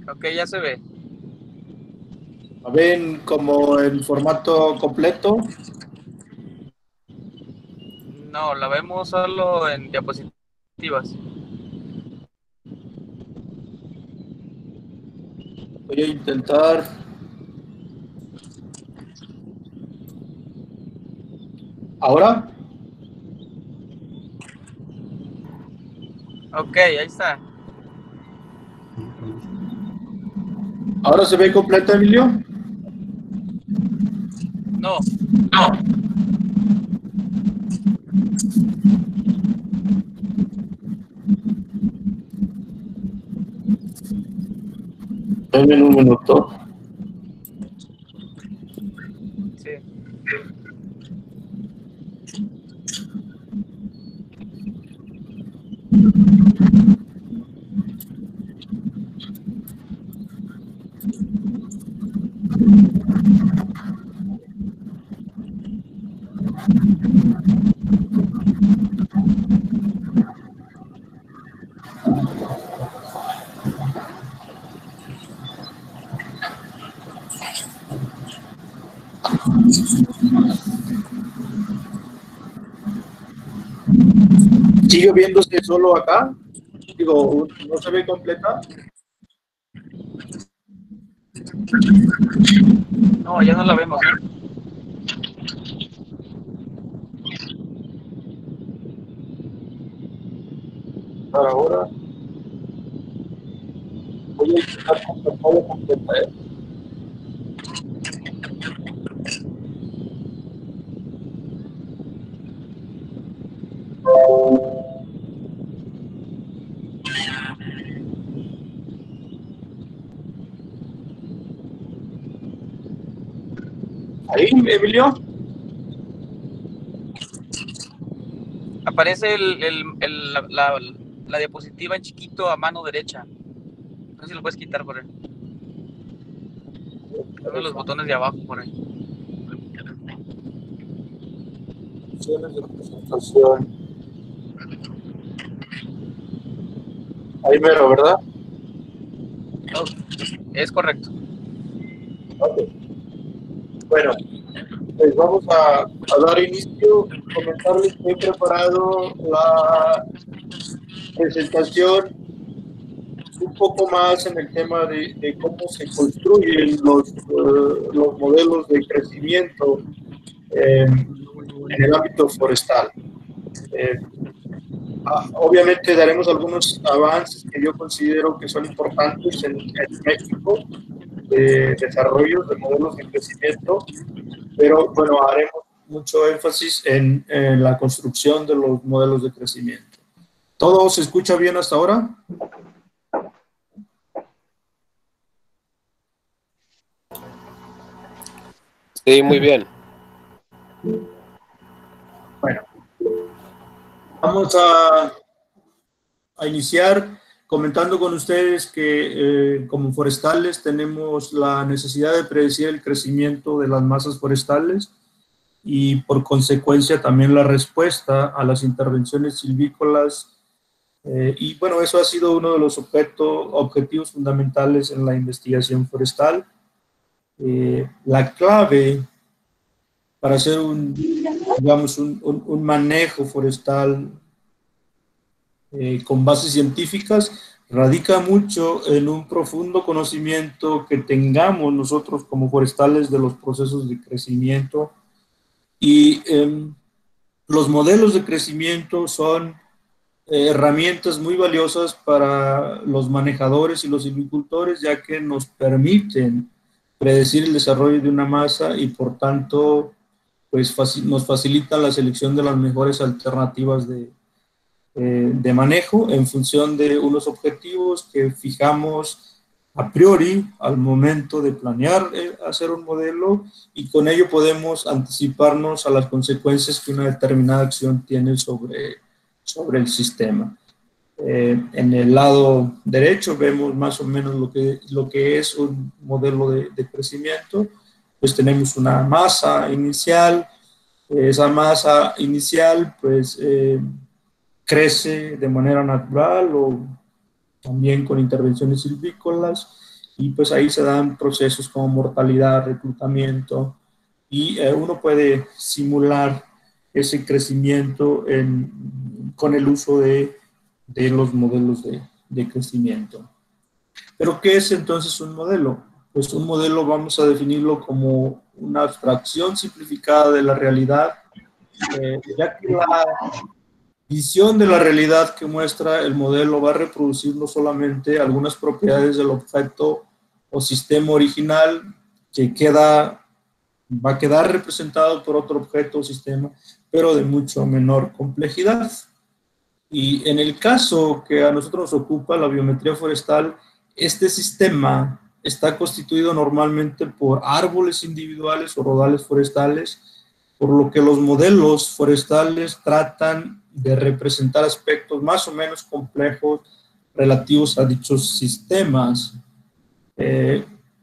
Ok, ya se ve. ¿La ven como en formato completo? No, la vemos solo en diapositivas. Voy a intentar. ¿Ahora? Ok, ahí está. ¿Ahora se ve completo, Emilio? No, Denme un minuto. sí. ¿Sigue viéndose solo acá? Digo, ¿no se ve completa? No, ya no la vemos. Para ahora voy a intentar completarla completa, ¿eh? ¿Ahí, Emilio? Aparece la diapositiva en chiquito a mano derecha. No sé si lo puedes quitar por ahí. Uno de los botones de abajo por ahí. Opciones de presentación. Ahí mero, ¿verdad? No, es correcto. Ok. Bueno, pues vamos a dar inicio. Comentarles que he preparado la presentación un poco más en el tema de cómo se construyen los modelos de crecimiento en el ámbito forestal. Eh, Obviamente daremos algunos avances que yo considero que son importantes en México, de desarrollo de modelos de crecimiento, pero bueno, haremos mucho énfasis en la construcción de los modelos de crecimiento. ¿Todo se escucha bien hasta ahora? Sí, muy bien. Bueno, vamos a iniciar comentando con ustedes que como forestales tenemos la necesidad de predecir el crecimiento de las masas forestales y por consecuencia también la respuesta a las intervenciones silvícolas. Y bueno, eso ha sido uno de los objetivos fundamentales en la investigación forestal. La clave para hacer digamos, un manejo forestal con bases científicas radica mucho en un profundo conocimiento que tengamos nosotros como forestales de los procesos de crecimiento y los modelos de crecimiento son herramientas muy valiosas para los manejadores y los silvicultores, ya que nos permiten predecir el desarrollo de una masa y por tanto pues nos facilitan la selección de las mejores alternativas de manejo en función de unos objetivos que fijamos a priori al momento de planear hacer un modelo, y con ello podemos anticiparnos a las consecuencias que una determinada acción tiene sobre el sistema. En el lado derecho vemos más o menos lo que es un modelo de crecimiento. Pues tenemos una masa inicial. Esa masa inicial pues crece de manera natural o también con intervenciones silvícolas, y pues ahí se dan procesos como mortalidad, reclutamiento, y uno puede simular ese crecimiento con el uso de los modelos de crecimiento. ¿Pero qué es entonces un modelo? Pues un modelo vamos a definirlo como una abstracción simplificada de la realidad, ya que la visión de la realidad que muestra el modelo va a reproducir no solamente algunas propiedades del objeto o sistema original que va a quedar representado por otro objeto o sistema, pero de mucho menor complejidad. Y en el caso que a nosotros nos ocupa, la biometría forestal, este sistema está constituido normalmente por árboles individuales o rodales forestales, por lo que los modelos forestales tratan de representar aspectos más o menos complejos relativos a dichos sistemas.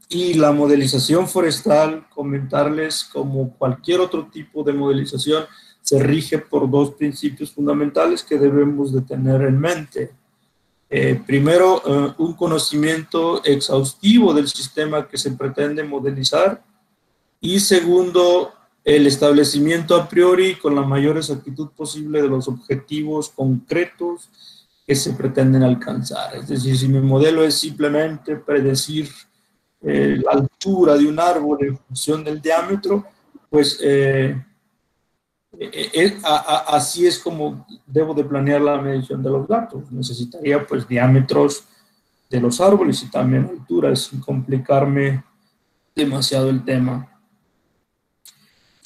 Y la modelización forestal, comentarles como cualquier otro tipo de modelización, se rige por dos principios fundamentales que debemos de tener en mente. Primero, un conocimiento exhaustivo del sistema que se pretende modelizar, y segundo, el establecimiento a priori con la mayor exactitud posible de los objetivos concretos que se pretenden alcanzar. Es decir, si mi modelo es simplemente predecir la altura de un árbol en función del diámetro, pues así es como debo de planear la medición de los datos. Necesitaría pues diámetros de los árboles y también alturas, sin complicarme demasiado el tema.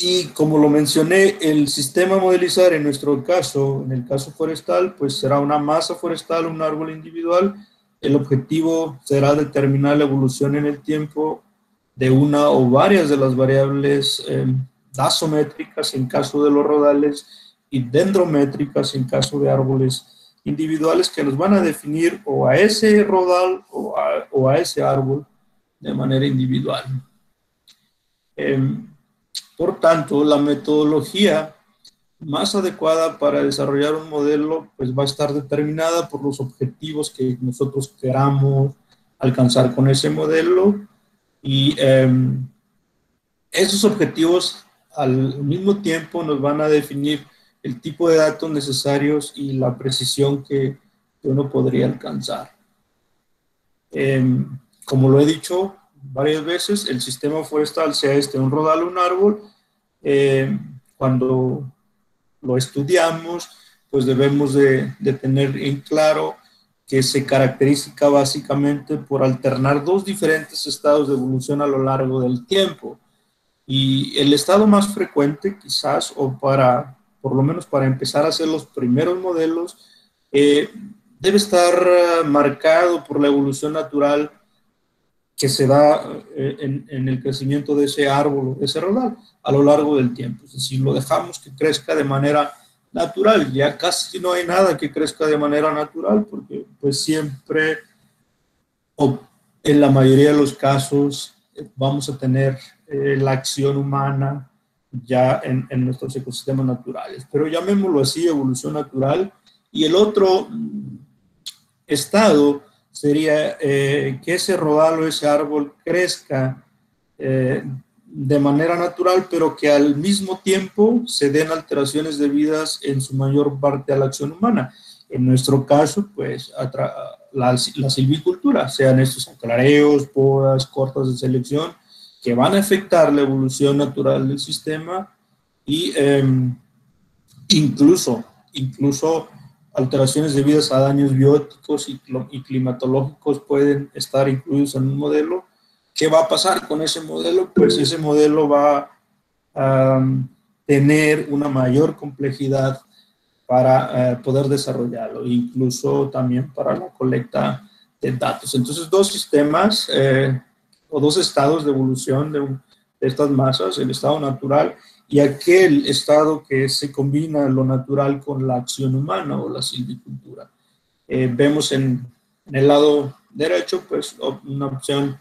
Y como lo mencioné, el sistema a modelizar en nuestro caso, en el caso forestal, pues será una masa forestal, un árbol individual. El objetivo será determinar la evolución en el tiempo de una o varias de las variables dasométricas en caso de los rodales y dendrométricas en caso de árboles individuales, que nos van a definir o a ese rodal o a ese árbol de manera individual. Por tanto, la metodología más adecuada para desarrollar un modelo pues va a estar determinada por los objetivos que nosotros queramos alcanzar con ese modelo, y esos objetivos al mismo tiempo nos van a definir el tipo de datos necesarios y la precisión que uno podría alcanzar. Como lo he dicho varias veces, el sistema forestal, sea un rodal o un árbol, cuando lo estudiamos, pues debemos de tener en claro que se caracteriza básicamente por alternar dos diferentes estados de evolución a lo largo del tiempo. Y el estado más frecuente, quizás, o por lo menos para empezar a hacer los primeros modelos, debe estar marcado por la evolución natural que se da en el crecimiento de ese árbol, de ese rodal, a lo largo del tiempo. Es decir, lo dejamos que crezca de manera natural. Ya casi no hay nada que crezca de manera natural, porque pues siempre, o en la mayoría de los casos, vamos a tener la acción humana ya en nuestros ecosistemas naturales. Pero llamémoslo así, evolución natural. Y el otro estado sería que ese rodal o ese árbol crezca de manera natural, pero que al mismo tiempo se den alteraciones debidas en su mayor parte a la acción humana. En nuestro caso, pues la silvicultura, sean estos aclareos, podas, cortas de selección, que van a afectar la evolución natural del sistema, y incluso alteraciones debidas a daños bióticos y climatológicos pueden estar incluidos en un modelo. ¿Qué va a pasar con ese modelo? Pues ese modelo va a tener una mayor complejidad para poder desarrollarlo, incluso también para la colecta de datos. Entonces, dos sistemas o dos estados de evolución de estas masas, el estado natural y aquel estado que se combina lo natural con la acción humana o la silvicultura. Vemos en el lado derecho, pues, una opción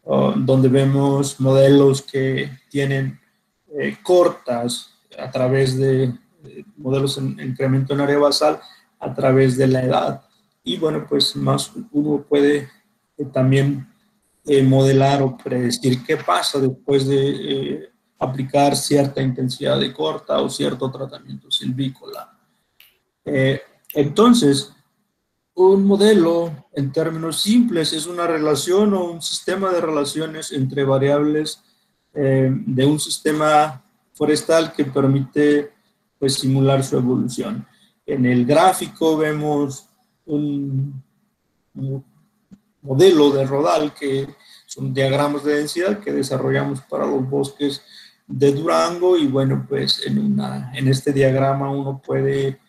donde vemos modelos que tienen cortas a través de modelos en incremento en área basal a través de la edad. Y bueno, pues más uno puede también modelar o predecir qué pasa después de aplicar cierta intensidad de corta o cierto tratamiento silvícola. Entonces, un modelo, en términos simples, es una relación o un sistema de relaciones entre variables de un sistema forestal que permite, pues, simular su evolución. En el gráfico vemos un modelo de Rodal, que son diagramas de densidad que desarrollamos para los bosques de Durango, y bueno, pues en este diagrama uno puede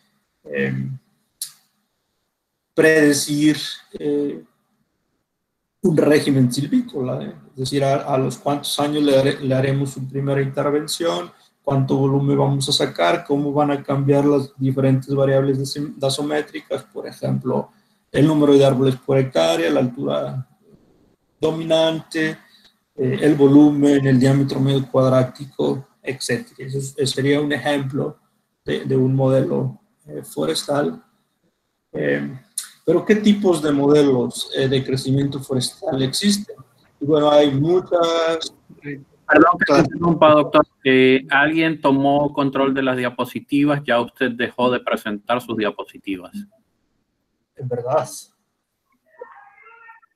predecir un régimen silvícola, es decir, a los cuántos años le haremos su primera intervención, cuánto volumen vamos a sacar, cómo van a cambiar las diferentes variables dasométricas, por ejemplo, el número de árboles por hectárea, la altura dominante, el volumen, el diámetro medio cuadrático, etc. Eso sería un ejemplo de un modelo forestal. Pero ¿qué tipos de modelos de crecimiento forestal existen? Y bueno, hay muchas... Perdón que te interrumpa, doctor. Alguien tomó control de las diapositivas, ya usted dejó de presentar sus diapositivas. En verdad.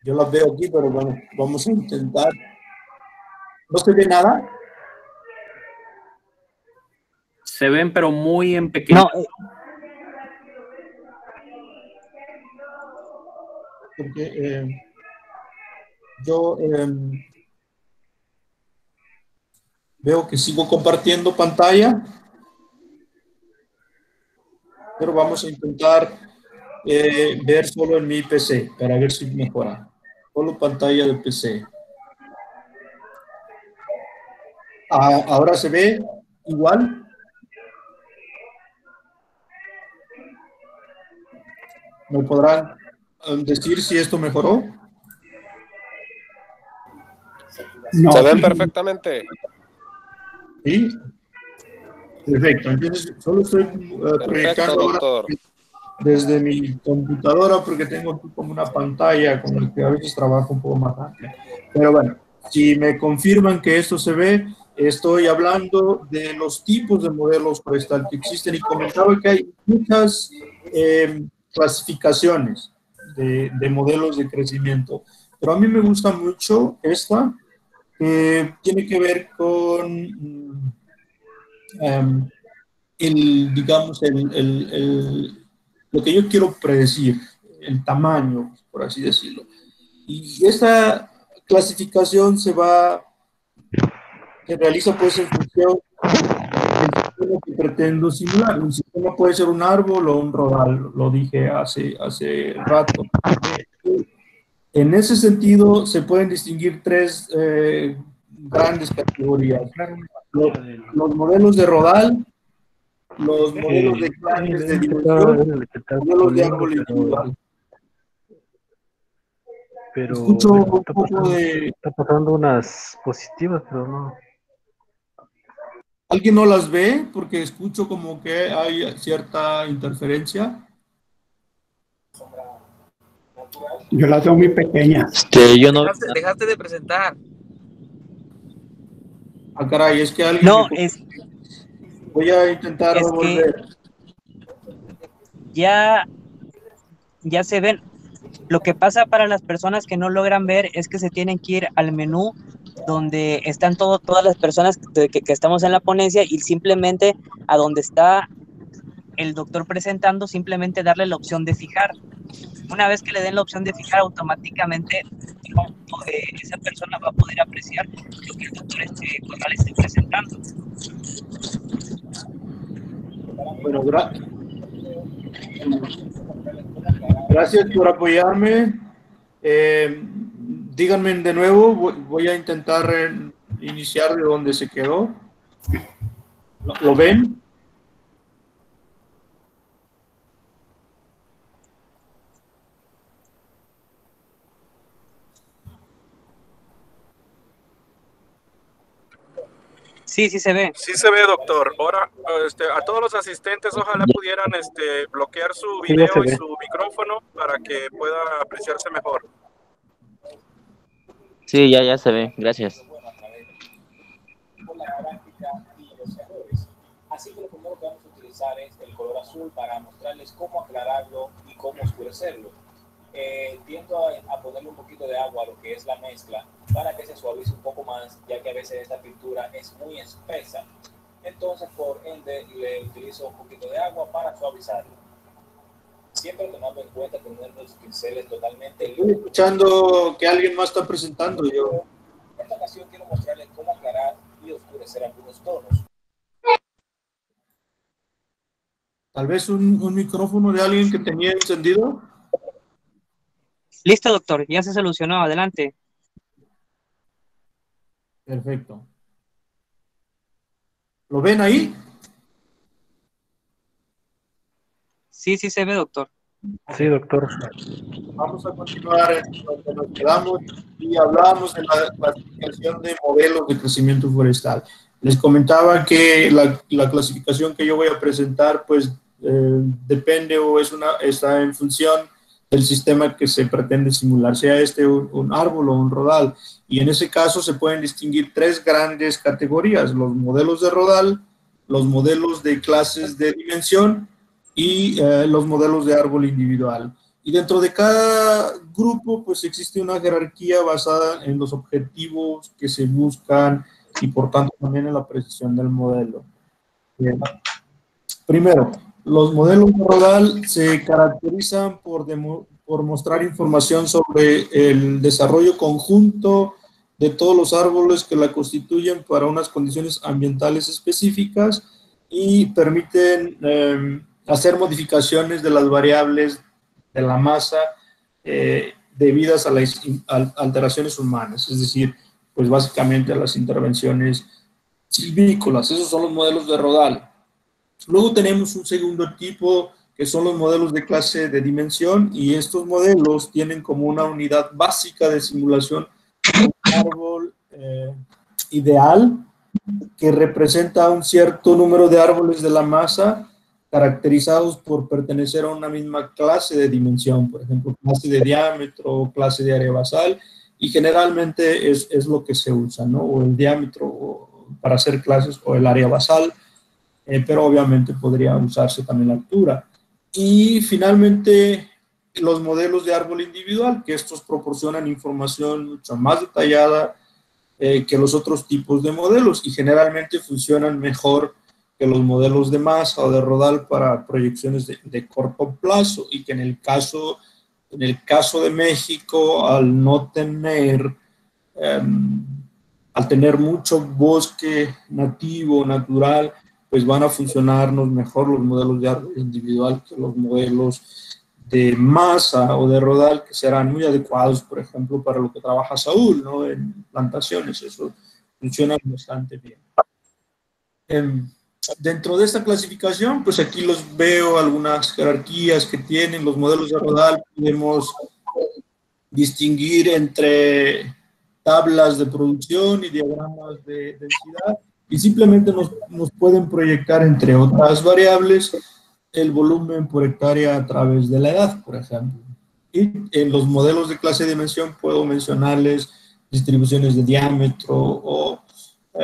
Yo las veo aquí, pero bueno, vamos a intentar. ¿No se ve nada? Se ven, pero muy en pequeño. No, Porque yo veo que sigo compartiendo pantalla, pero vamos a intentar ver solo en mi PC para ver si mejora. Solo pantalla de PC. Ahora se ve igual. ¿Me podrán decir si esto mejoró? No. Se ven perfectamente. Sí. Perfecto. Entonces, solo estoy proyectando ahora desde mi computadora, porque tengo aquí como una pantalla con la que a veces trabajo un poco más amplia. Pero bueno, si me confirman que esto se ve, estoy hablando de los tipos de modelos forestal que existen, y comentaba que hay muchas clasificaciones de modelos de crecimiento, pero a mí me gusta mucho esta, que tiene que ver con digamos, lo que yo quiero predecir, el tamaño, por así decirlo. Y esta clasificación se realiza pues en función del sistema que pretendo simular. Un sistema puede ser un árbol o un rodal, lo dije hace rato. En ese sentido, se pueden distinguir tres grandes categorías. Los modelos de rodal, los modelos de clases de dimensión, modelos de árbol individual. Pero escucho un poco de... Está pasando unas positivas, pero no. ¿Alguien no las ve? Porque escucho como que hay cierta interferencia. Yo las veo muy pequeñas. yo no... Dejaste de presentar. Ah, caray, es que alguien... No, es... Voy a intentar volver. Ya se ven. Lo que pasa para las personas que no logran ver es que se tienen que ir al menú donde están todas las personas que estamos en la ponencia, y simplemente a donde está el doctor presentando, simplemente darle la opción de fijar. Una vez que le den la opción de fijar, automáticamente esa persona va a poder apreciar lo que el doctor Corral esté presentando. Bueno, gracias por apoyarme. Díganme de nuevo, voy a intentar iniciar de donde se quedó. ¿Lo ven? Sí, sí se ve. Sí se ve, doctor. Ahora, a todos los asistentes, ojalá pudieran bloquear su video y su micrófono para que pueda apreciarse mejor. Sí, ya se ve. Gracias. Con la práctica y los errores. Así que lo primero que vamos a utilizar es el color azul para mostrarles cómo aclararlo y cómo oscurecerlo. Tiendo a ponerle un poquito de agua a lo que es la mezcla para que se suavice un poco más, ya que a veces esta pintura es muy espesa. Entonces, por ende, le utilizo un poquito de agua para suavizarlo. Siempre tomando en cuenta tener los pinceles totalmente Estoy escuchando que alguien más está presentando. Yo. En esta ocasión quiero mostrarles cómo aclarar y oscurecer algunos tonos. Tal vez un micrófono de alguien que tenía encendido. Listo, doctor, ya se solucionó, adelante. Perfecto. ¿Lo ven ahí? Sí, sí se ve, doctor. Sí, doctor. Vamos a continuar donde nos quedamos y hablamos de la clasificación de modelos de crecimiento forestal. Les comentaba que la clasificación que yo voy a presentar, pues depende o está en función del sistema que se pretende simular, sea un árbol o un rodal. Y en ese caso se pueden distinguir tres grandes categorías: los modelos de rodal, los modelos de clases de dimensión y los modelos de árbol individual. Y dentro de cada grupo, pues existe una jerarquía basada en los objetivos que se buscan y por tanto también en la precisión del modelo. Bien. Primero, los modelos de rodal se caracterizan por mostrar información sobre el desarrollo conjunto de todos los árboles que la constituyen para unas condiciones ambientales específicas y permiten hacer modificaciones de las variables de la masa debidas a las alteraciones humanas, es decir, pues básicamente a las intervenciones silvícolas. Esos son los modelos de rodal. Luego tenemos un segundo tipo que son los modelos de clase de dimensión, y estos modelos tienen como una unidad básica de simulación un árbol ideal que representa un cierto número de árboles de la masa caracterizados por pertenecer a una misma clase de dimensión, por ejemplo, clase de diámetro, clase de área basal, y generalmente es lo que se usa, ¿no? O el diámetro para hacer clases o el área basal, pero obviamente podría usarse también la altura. Y finalmente, los modelos de árbol individual, que estos proporcionan información mucho más detallada que los otros tipos de modelos y generalmente funcionan mejor que los modelos de masa o de rodal para proyecciones de corto plazo, y que en el caso de México, al no tener, al tener mucho bosque nativo, natural, pues van a funcionarnos mejor los modelos de árbol individual que los modelos de masa o de rodal, que serán muy adecuados, por ejemplo, para lo que trabaja Saúl, ¿no? En plantaciones. Eso funciona bastante bien. Dentro de esta clasificación, pues aquí los veo algunas jerarquías que tienen los modelos de rodal. Podemos distinguir entre tablas de producción y diagramas de densidad, y simplemente nos pueden proyectar, entre otras variables, el volumen por hectárea a través de la edad, por ejemplo. Y en los modelos de clase de dimensión puedo mencionarles distribuciones de diámetro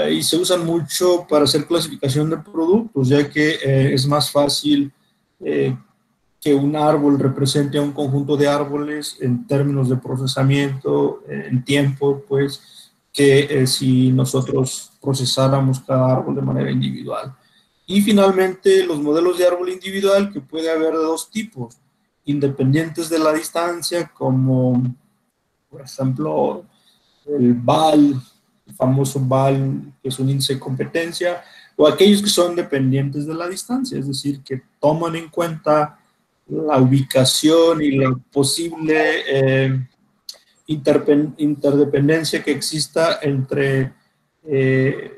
y se usan mucho para hacer clasificación de productos, ya que es más fácil que un árbol represente a un conjunto de árboles en términos de procesamiento, en tiempo, pues, que si nosotros procesáramos cada árbol de manera individual. Y finalmente, los modelos de árbol individual, que puede haber de dos tipos: independientes de la distancia, como por ejemplo el VAL, el famoso VAL, que es un índice de competencia, o aquellos que son dependientes de la distancia, es decir, que toman en cuenta la ubicación y la posible interdependencia que exista entre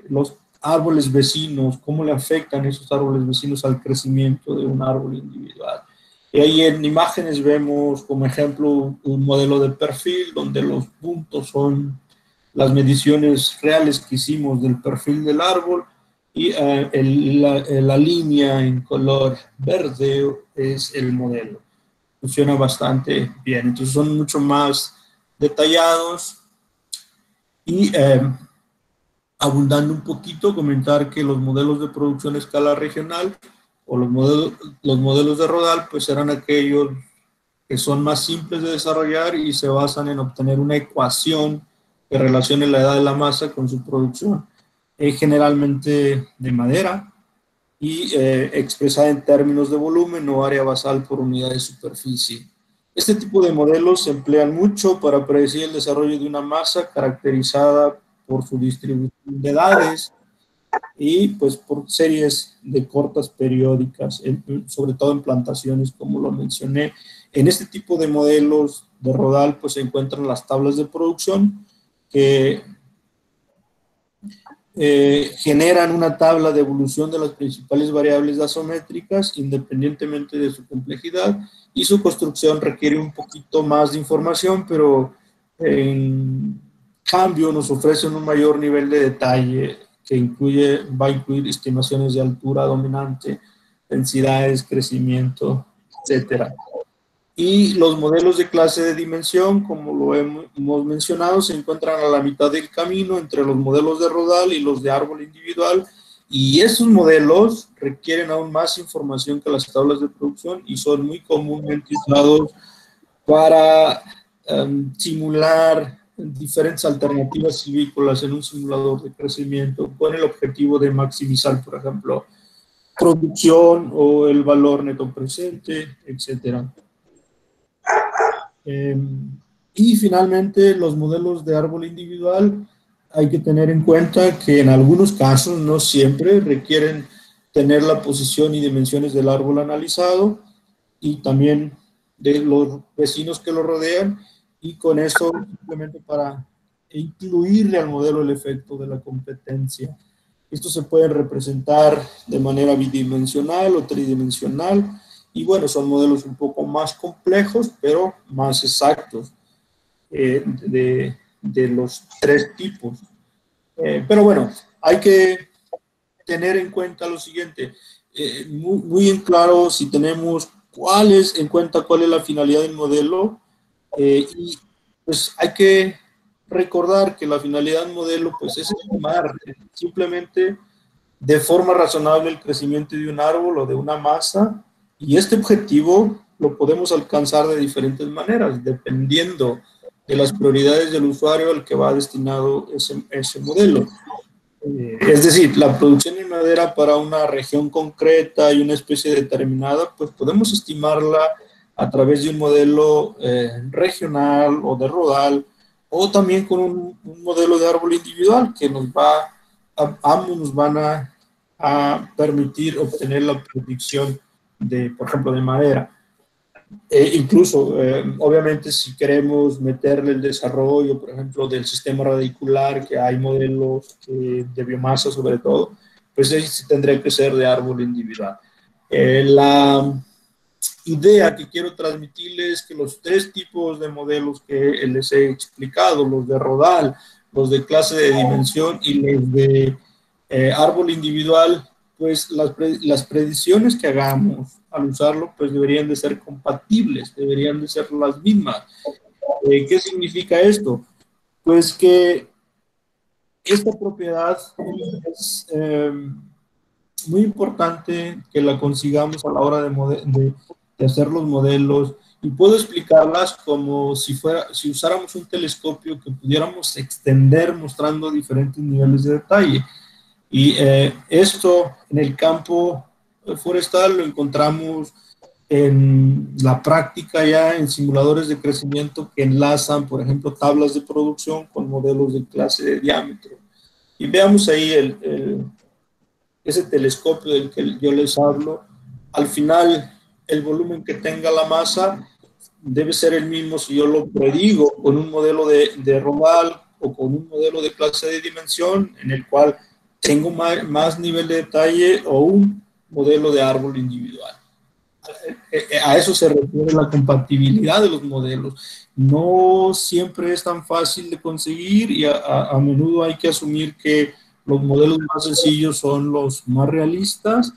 los árboles vecinos, cómo le afectan esos árboles vecinos al crecimiento de un árbol individual. Y ahí en imágenes vemos como ejemplo un modelo de perfil donde los puntos son las mediciones reales que hicimos del perfil del árbol, y la línea en color verde es el modelo. Funciona bastante bien. Entonces son mucho más detallados Y abundando un poquito, comentar que los modelos de producción a escala regional o los modelos de Rodal, pues eran aquellos que son más simples de desarrollar y se basan en obtener una ecuación que relacione la edad de la masa con su producción, generalmente de madera y expresada en términos de volumen o área basal por unidad de superficie. Este tipo de modelos se emplean mucho para predecir el desarrollo de una masa caracterizada por su distribución de edades y pues por series de cortas periódicas, sobre todo en plantaciones, como lo mencioné. En este tipo de modelos de Rodal pues se encuentran las tablas de producción que generan una tabla de evolución de las principales variables gasométricas independientemente de su complejidad, y su construcción requiere un poquito más de información, pero en cambio nos ofrecen un mayor nivel de detalle que va a incluir estimaciones de altura dominante, densidades, crecimiento, etcétera. Y los modelos de clase de dimensión, como lo hemos mencionado, se encuentran a la mitad del camino entre los modelos de Rodal y los de árbol individual, y esos modelos requieren aún más información que las tablas de producción y son muy comúnmente usados para simular diferentes alternativas silvícolas en un simulador de crecimiento con el objetivo de maximizar, por ejemplo, producción o el valor neto presente, etcétera. Y finalmente, los modelos de árbol individual, hay que tener en cuenta que en algunos casos, no siempre, requieren tener la posición y dimensiones del árbol analizado y también de los vecinos que lo rodean, y con eso simplemente para incluirle al modelo el efecto de la competencia. Estos se pueden representar de manera bidimensional o tridimensional, y bueno, son modelos un poco más complejos, pero más exactos de los tres tipos. Pero bueno, hay que tener en cuenta lo siguiente, muy en claro si tenemos cuál es la finalidad del modelo, y pues hay que recordar que la finalidad del modelo pues es estimar simplemente de forma razonable el crecimiento de un árbol o de una masa, y este objetivo lo podemos alcanzar de diferentes maneras, dependiendo de las prioridades del usuario al que va destinado ese modelo. Es decir, la producción de madera para una región concreta y una especie determinada, pues podemos estimarla a través de un modelo regional o de Rodal, o también con un modelo de árbol individual que ambos nos van a permitir obtener la predicción de, por ejemplo, de madera. Incluso, obviamente, si queremos meterle el desarrollo, por ejemplo, del sistema radicular, que hay modelos de biomasa sobre todo, pues sí tendría que ser de árbol individual. La idea que quiero transmitirles es que los tres tipos de modelos que les he explicado, los de Rodal, los de clase de dimensión y los de árbol individual, pues las predicciones que hagamos al usarlo, pues deberían de ser compatibles, deberían de ser las mismas. ¿Qué significa esto? Pues que esta propiedad es muy importante que la consigamos a la hora de hacer los modelos, y puedo explicarlas como si usáramos un telescopio que pudiéramos extender mostrando diferentes niveles de detalle. Y esto en el campo forestal lo encontramos en la práctica ya en simuladores de crecimiento que enlazan, por ejemplo, tablas de producción con modelos de clase de diámetro. Y veamos ahí ese telescopio del que yo les hablo. Al final, el volumen que tenga la masa debe ser el mismo si yo lo predigo con un modelo de Rodal o con un modelo de clase de dimensión en el cual tengo más nivel de detalle, o un modelo de árbol individual. A eso se refiere la compatibilidad de los modelos. No siempre es tan fácil de conseguir, y a menudo hay que asumir que los modelos más sencillos son los más realistas,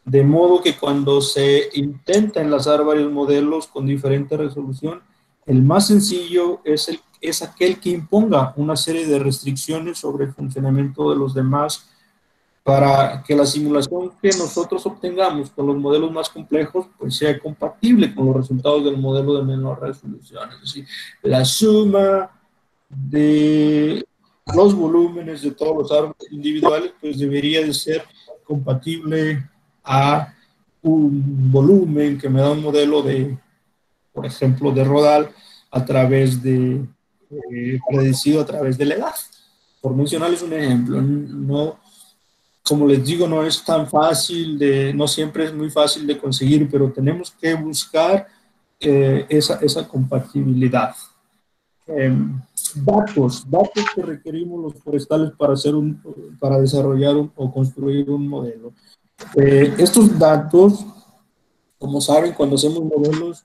de modo que cuando se intenta enlazar varios modelos con diferente resolución, el más sencillo es el es aquel que imponga una serie de restricciones sobre el funcionamiento de los demás para que la simulación que nosotros obtengamos con los modelos más complejos pues sea compatible con los resultados del modelo de menor resolución. Es decir, la suma de los volúmenes de todos los árboles individuales pues debería de ser compatible a un volumen que me da un modelo de, por ejemplo, de Rodal a través de, predecido a través de la edad. Por mencionarles un ejemplo, no, como les digo, no es tan fácil no siempre es muy fácil de conseguir, pero tenemos que buscar esa compatibilidad. Datos que requerimos los forestales para desarrollar o construir un modelo. Estos datos, como saben, cuando hacemos modelos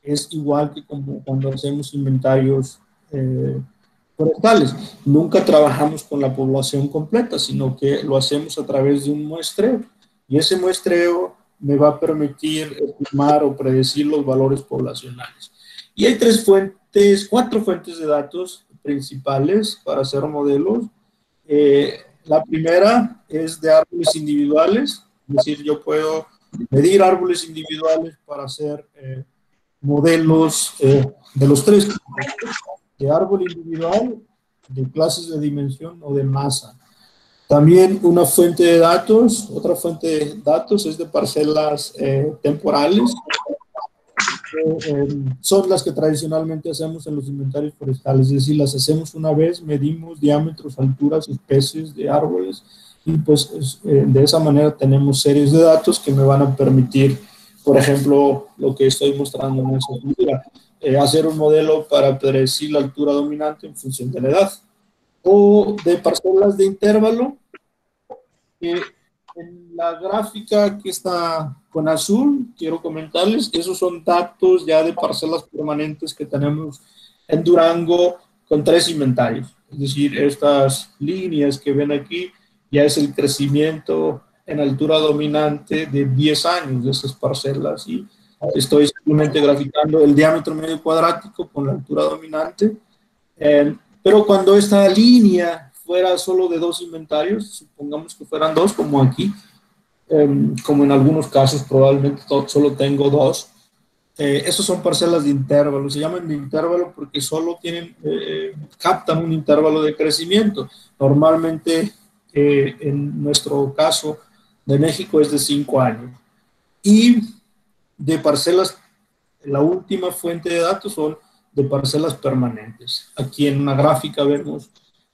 es igual que como cuando hacemos inventarios forestales. Nunca trabajamos con la población completa, sino que lo hacemos a través de un muestreo. Y ese muestreo me va a permitir estimar o predecir los valores poblacionales. Y hay cuatro fuentes de datos principales para hacer modelos. La primera es de árboles individuales, es decir, yo puedo medir árboles individuales para hacer modelos de los tres tipos, de árbol individual, de clases de dimensión o de masa. También una fuente de datos, otra fuente de datos es de parcelas temporales, son las que tradicionalmente hacemos en los inventarios forestales, es decir, las hacemos una vez, medimos diámetros, alturas, especies de árboles y pues de esa manera tenemos series de datos que me van a permitir, por ejemplo, lo que estoy mostrando en esa figura, hacer un modelo para predecir la altura dominante en función de la edad, o de parcelas de intervalo, que en la gráfica que está con azul, quiero comentarles, esos son datos ya de parcelas permanentes que tenemos en Durango con 3 inventarios. Es decir, estas líneas que ven aquí ya es el crecimiento en altura dominante de 10 años de esas parcelas y estoy simplemente graficando el diámetro medio cuadrático con la altura dominante. Pero cuando esta línea fuera solo de 2 inventarios, supongamos que fueran 2 como aquí, como en algunos casos probablemente solo tengo 2, esos son parcelas de intervalo, se llaman de intervalo porque solo captan un intervalo de crecimiento. Normalmente en nuestro caso de México es de 5 años. Y de parcelas, la última fuente de datos son de parcelas permanentes. Aquí en una gráfica vemos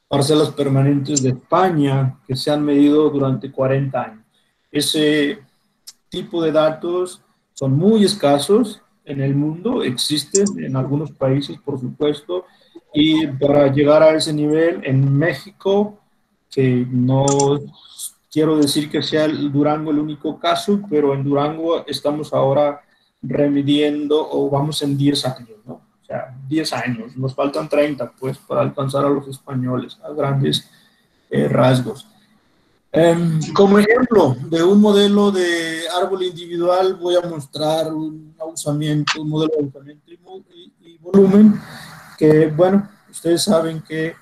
parcelas permanentes de España que se han medido durante 40 años. Ese tipo de datos son muy escasos en el mundo, existen en algunos países, por supuesto, y para llegar a ese nivel en México, que no quiero decir que sea el Durango el único caso, pero en Durango estamos ahora remidiendo o vamos en 10 años, ¿no? O sea, 10 años, nos faltan 30 pues para alcanzar a los españoles a grandes rasgos. Como ejemplo de un modelo de árbol individual voy a mostrar un modelo de usamiento y volumen que, bueno, ustedes saben que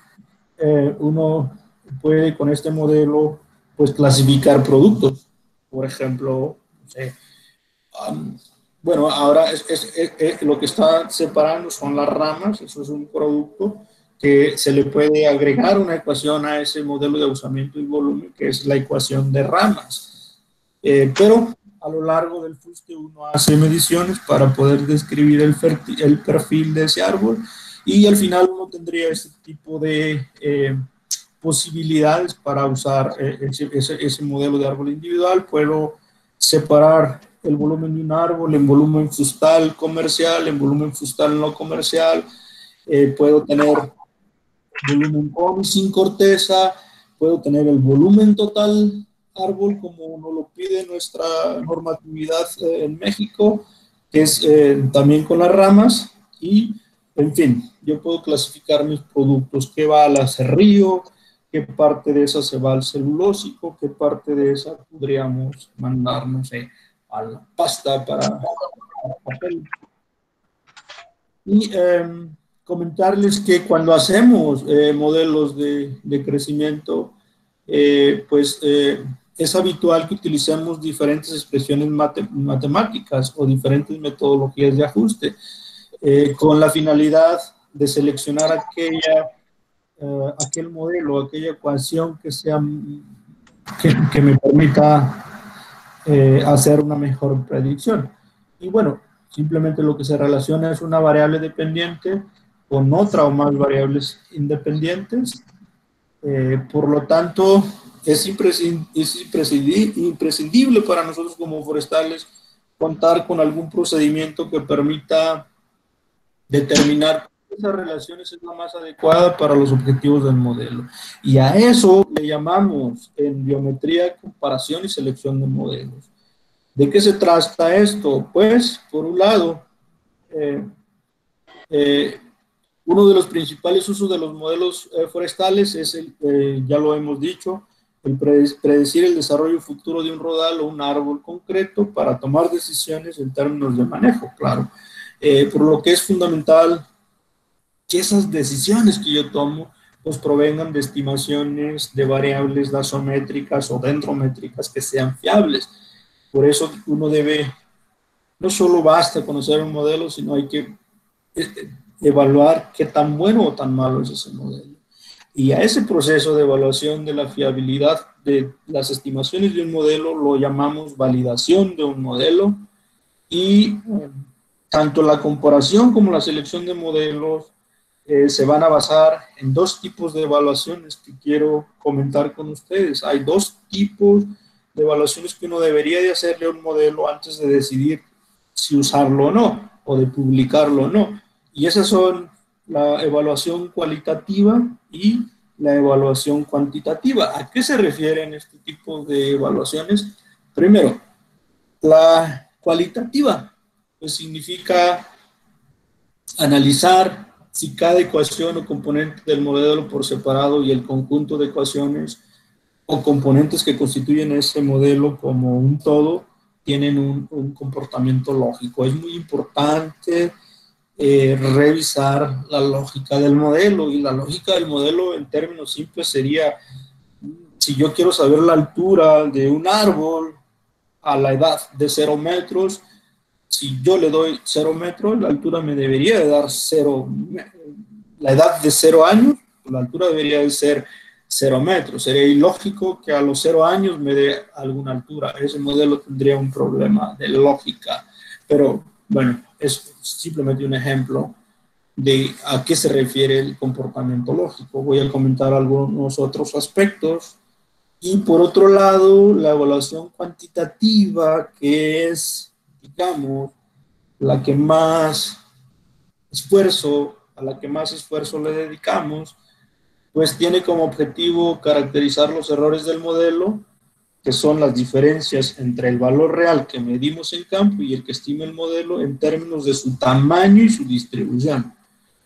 uno puede con este modelo pues clasificar productos. Por ejemplo, no sé, bueno, ahora lo que está separando son las ramas, eso es un producto que se le puede agregar una ecuación a ese modelo de usamiento y volumen, que es la ecuación de ramas. Pero a lo largo del fuste uno hace mediciones para poder describir el perfil de ese árbol y al final uno tendría este tipo de posibilidades para usar ese modelo de árbol individual. Puedo separar el volumen de un árbol en volumen fustal comercial, en volumen fustal no comercial, puedo tener volumen con y sin corteza, puedo tener el volumen total árbol como nos lo pide nuestra normatividad en México, que es también con las ramas, y en fin, yo puedo clasificar mis productos, qué va al acerrío, qué parte de esa se va al celulósico, qué parte de esa podríamos mandar, no sé, a la pasta para papel. Y comentarles que cuando hacemos modelos de crecimiento, es habitual que utilicemos diferentes expresiones matemáticas o diferentes metodologías de ajuste con la finalidad de seleccionar aquel modelo, aquella ecuación que me permita hacer una mejor predicción. Y bueno, simplemente lo que se relaciona es una variable dependiente con otra o más variables independientes. Por lo tanto, es imprescindible para nosotros como forestales contar con algún procedimiento que permita determinar esas relaciones es la más adecuada para los objetivos del modelo. Y a eso le llamamos en biometría comparación y selección de modelos. ¿De qué se trata esto? Pues, por un lado, uno de los principales usos de los modelos forestales es, ya lo hemos dicho, el predecir el desarrollo futuro de un rodal o un árbol concreto para tomar decisiones en términos de manejo, claro. Por lo que es fundamental que esas decisiones que yo tomo pues provengan de estimaciones de variables gasométricas o dendrométricas que sean fiables. Por eso uno debe, no solo basta conocer un modelo, sino hay que evaluar qué tan bueno o tan malo es ese modelo. Y a ese proceso de evaluación de la fiabilidad de las estimaciones de un modelo lo llamamos validación de un modelo, y tanto la comparación como la selección de modelos se van a basar en dos tipos de evaluaciones que quiero comentar con ustedes. Hay dos tipos de evaluaciones que uno debería de hacerle a un modelo antes de decidir si usarlo o no, o de publicarlo o no. Y esas son la evaluación cualitativa y la evaluación cuantitativa. ¿A qué se refieren este tipo de evaluaciones? Primero, la cualitativa, pues significa analizar si cada ecuación o componente del modelo por separado y el conjunto de ecuaciones o componentes que constituyen ese modelo como un todo tienen un comportamiento lógico. Es muy importante revisar la lógica del modelo, y la lógica del modelo en términos simples sería, si yo quiero saber la altura de un árbol a la edad de 0 metros, si yo le doy 0 metros, la altura me debería de dar 0, la edad de 0 años, la altura debería de ser 0 metros. Sería ilógico que a los 0 años me dé alguna altura. Ese modelo tendría un problema de lógica. Pero bueno, es simplemente un ejemplo de a qué se refiere el comportamiento lógico. Voy a comentar algunos otros aspectos. Y por otro lado, la evaluación cuantitativa, que es, digamos, a la que más esfuerzo le dedicamos, pues tiene como objetivo caracterizar los errores del modelo, que son las diferencias entre el valor real que medimos en campo y el que estima el modelo en términos de su tamaño y su distribución.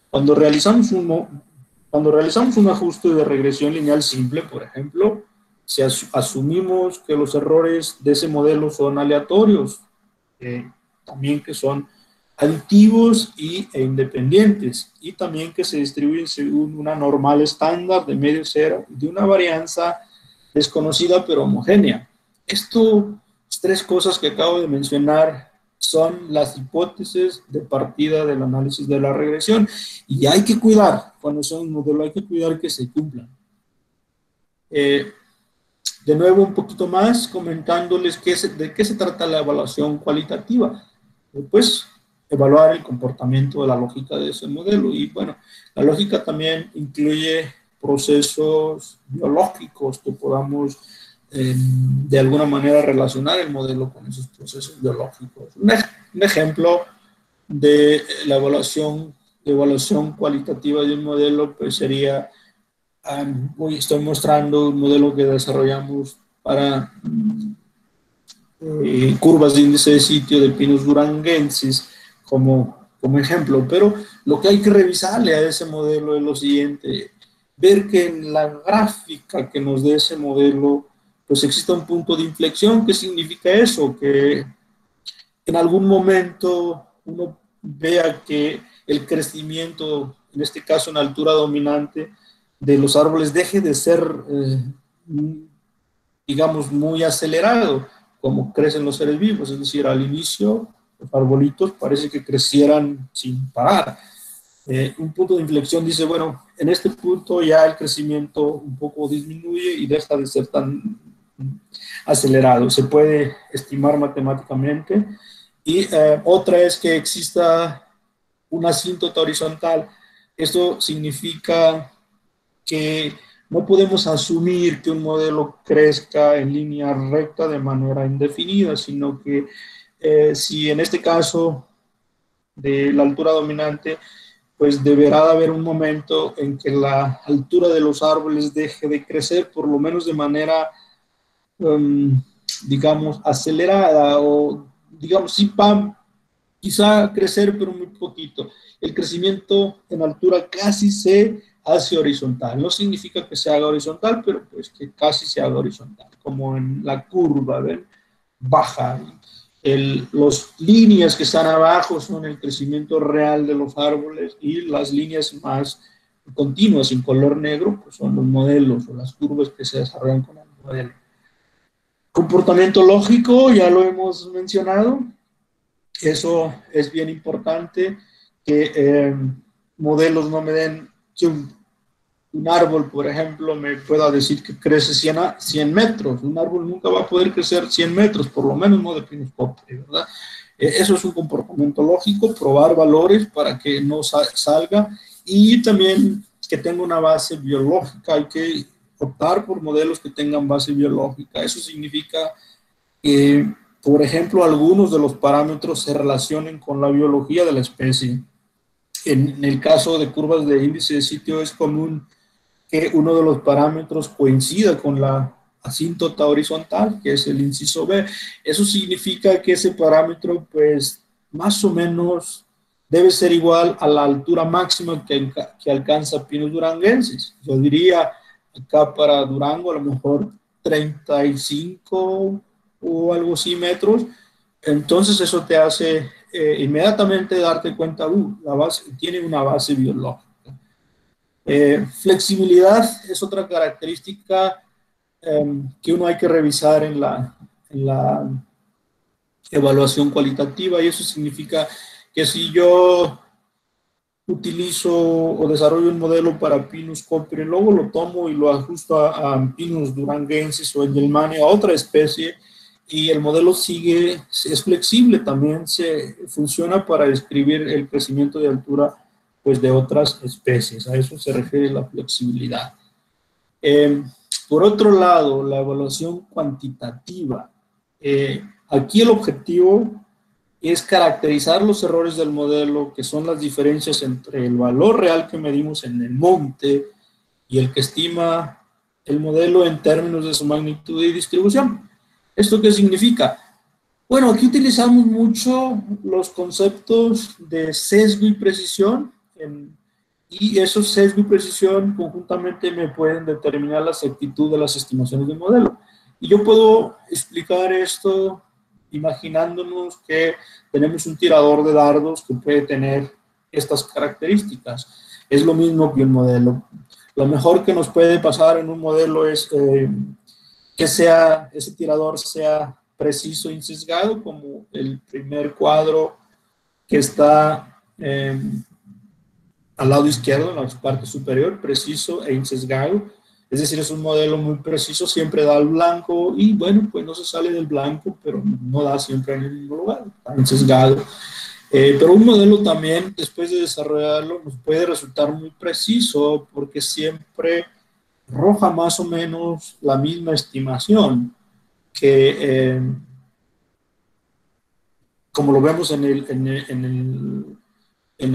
Cuando realizamos un ajuste de regresión lineal simple, por ejemplo, si asumimos que los errores de ese modelo son aleatorios, también que son aditivos e independientes, y también que se distribuyen según una normal estándar de medio cero de una varianza desconocida pero homogénea. Estas tres cosas que acabo de mencionar son las hipótesis de partida del análisis de la regresión, y hay que cuidar, cuando son un modelo hay que cuidar que se cumplan. De nuevo, un poquito más comentándoles de qué se trata la evaluación cualitativa. Pues evaluar el comportamiento de la lógica de ese modelo. Y bueno, la lógica también incluye procesos biológicos que podamos de alguna manera relacionar el modelo con esos procesos biológicos. Un ejemplo de la evaluación cualitativa de un modelo pues sería, hoy estoy mostrando un modelo que desarrollamos para curvas de índice de sitio de Pinus duranguensis como ejemplo, pero lo que hay que revisarle a ese modelo es lo siguiente: ver que en la gráfica que nos dé ese modelo pues existe un punto de inflexión. ¿Qué significa eso? Que en algún momento uno vea que el crecimiento, en este caso en altura dominante, de los árboles deje de ser, digamos, muy acelerado, como crecen los seres vivos. Es decir, al inicio los arbolitos parece que crecieran sin parar. Un punto de inflexión dice, bueno, en este punto ya el crecimiento un poco disminuye y deja de ser tan acelerado. Se puede estimar matemáticamente. Y otra es que exista una asíntota horizontal. Esto significa que no podemos asumir que un modelo crezca en línea recta de manera indefinida, sino que si en este caso de la altura dominante, pues deberá de haber un momento en que la altura de los árboles deje de crecer, por lo menos de manera, digamos, acelerada, o digamos, sí, quizá crecer, pero muy poquito. El crecimiento en altura casi se hace horizontal. No significa que se haga horizontal, pero pues que casi se haga horizontal, como en la curva, ¿ven? Baja. Las líneas que están abajo son el crecimiento real de los árboles, y las líneas más continuas en color negro pues son los modelos o las curvas que se desarrollan con el modelo. Comportamiento lógico, ya lo hemos mencionado. Eso es bien importante, que modelos no me den que un árbol, por ejemplo, me pueda decir que crece 100 metros. Un árbol nunca va a poder crecer 100 metros, por lo menos no de Pinus copae, ¿verdad? Eso es un comportamiento lógico, probar valores para que no salga, y también que tenga una base biológica. Hay que optar por modelos que tengan base biológica. Eso significa que, por ejemplo, algunos de los parámetros se relacionen con la biología de la especie. En el caso de curvas de índice de sitio es común que uno de los parámetros coincida con la asíntota horizontal, que es el inciso B. Eso significa que ese parámetro, pues, más o menos debe ser igual a la altura máxima que alcanza Pinus duranguensis. Yo diría, acá para Durango, a lo mejor 35 o algo así metros. Entonces eso te hace inmediatamente darte cuenta, la base tiene una base biológica. Flexibilidad es otra característica que uno hay que revisar en la evaluación cualitativa, y eso significa que si yo utilizo o desarrollo un modelo para Pinus copae, luego lo tomo y lo ajusto a Pinus duranguensis o Engelmanni, a otra especie, y el modelo es flexible, también funciona para describir el crecimiento de altura pues de otras especies. A eso se refiere la flexibilidad. Por otro lado, la evaluación cuantitativa. Aquí el objetivo es caracterizar los errores del modelo, que son las diferencias entre el valor real que medimos en el monte y el que estima el modelo en términos de su magnitud y distribución. ¿Esto qué significa? Bueno, aquí utilizamos mucho los conceptos de sesgo y precisión, y esos sesgo y precisión conjuntamente me pueden determinar la exactitud de las estimaciones del modelo. Y yo puedo explicar esto imaginándonos que tenemos un tirador de dardos que puede tener estas características. Es lo mismo que un modelo. Lo mejor que nos puede pasar en un modelo es que ese tirador sea preciso e insesgado, como el primer cuadro que está al lado izquierdo, en la parte superior, preciso e insesgado. Es decir, es un modelo muy preciso, siempre da al blanco, y bueno, pues no se sale del blanco, pero no da siempre en el mismo lugar, está insesgado. Pero un modelo también, después de desarrollarlo, nos puede resultar muy preciso, porque siempre arroja más o menos la misma estimación, que como lo vemos en